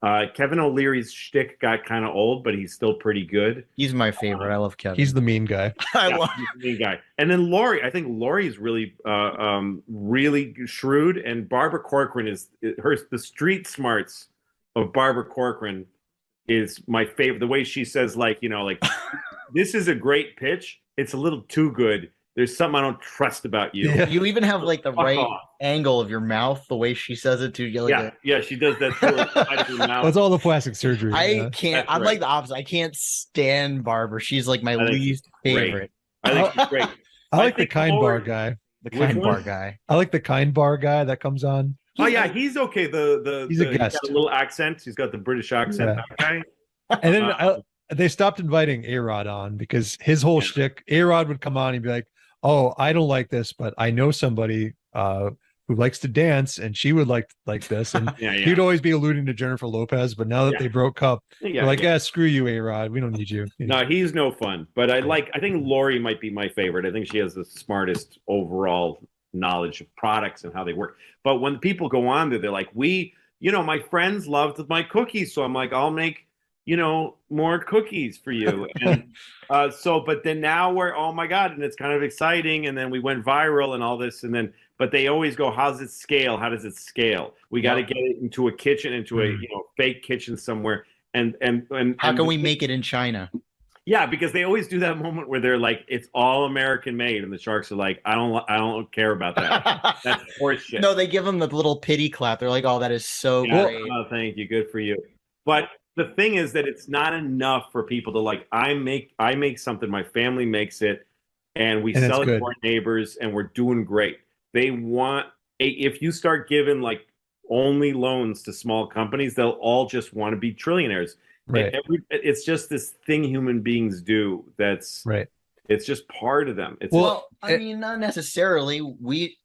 Kevin O'Leary's shtick got kind of old, but he's still pretty good. He's my favorite. I love Kevin. He's the mean guy. He's the mean guy. And then Laurie, I think Laurie's really, really shrewd. And Barbara Corcoran the street smarts of Barbara Corcoran is my favorite. The way she says, this is a great pitch. It's a little too good. There's something I don't trust about you. Yeah. You even have the right angle of your mouth, the way she says it too. Yeah, she does that too. Well, it's all the plastic surgery. I can't. I'm like the opposite. I can't stand Barbara. She's like my least favorite. I think she's great. I like the kind bar guy. The kind bar guy. I like the kind bar guy that comes on. Oh yeah, he's okay. He's a guest. He's got a little accent. He's got the British accent. Yeah. That guy. And then they stopped inviting A-Rod on because his whole shtick, A-Rod would come on and be like, oh, I don't like this, but I know somebody who likes to dance and she would like this. And he'd always be alluding to Jennifer Lopez, but now that they broke up, they're like, screw you, A-Rod. We don't need you. No, he's no fun. But I think Laurie might be my favorite. I think she has the smartest overall knowledge of products and how they work. But when people go on there, they're like, my friends loved my cookies. So I'm like, I'll make more cookies for you. And but then now we're, oh my God, and it's kind of exciting. And then we went viral and all this. And then, but they always go, how's it scale? How does it scale? We got to get it into a kitchen, into a, fake kitchen somewhere. And how can we make it in China? Yeah, because they always do that moment where they're like, it's all American made. And the sharks are like, I don't care about that. That's horseshit. No, they give them the little pity clap. They're like, oh, that is so great. Oh, thank you. Good for you. But the thing is that it's not enough for people to I make something, my family makes it, and we And it's sell it good. to our neighbors, and we're doing great. They want if you start giving like only loans to small companies, they'll all just want to be trillionaires. Right. It's just this thing human beings do. That's Right. It's just part of them. It's Well, I mean, not necessarily.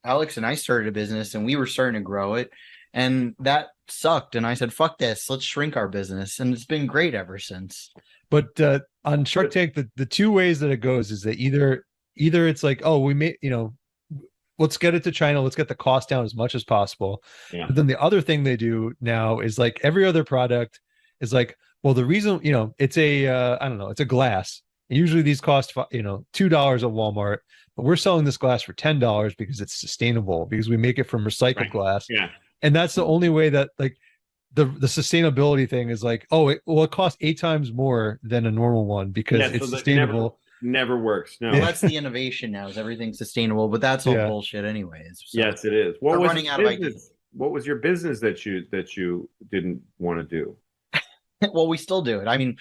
Alex and I started a business and we were starting to grow it, and that sucked. And I said, fuck this, let's shrink our business. And it's been great ever since. But on Shark Tank, the two ways that it goes is that either it's like, oh, we made, let's get it to China, let's get the cost down as much as possible. Yeah. But then the other thing they do now is like every other product is like, well, the reason, it's a, I don't know, it's a glass. Usually these cost, $2 at Walmart, but we're selling this glass for $10 because it's sustainable, because we make it from recycled glass. Yeah. And that's the only way that like the sustainability thing is like, oh, it costs 8 times more than a normal one because it's sustainable. Never works. No. Well, that's the innovation now, is everything's sustainable, but that's all bullshit anyways. So yes, it is. we're running out of ideas. What was your business that you didn't want to do? Well, we still do it. I mean,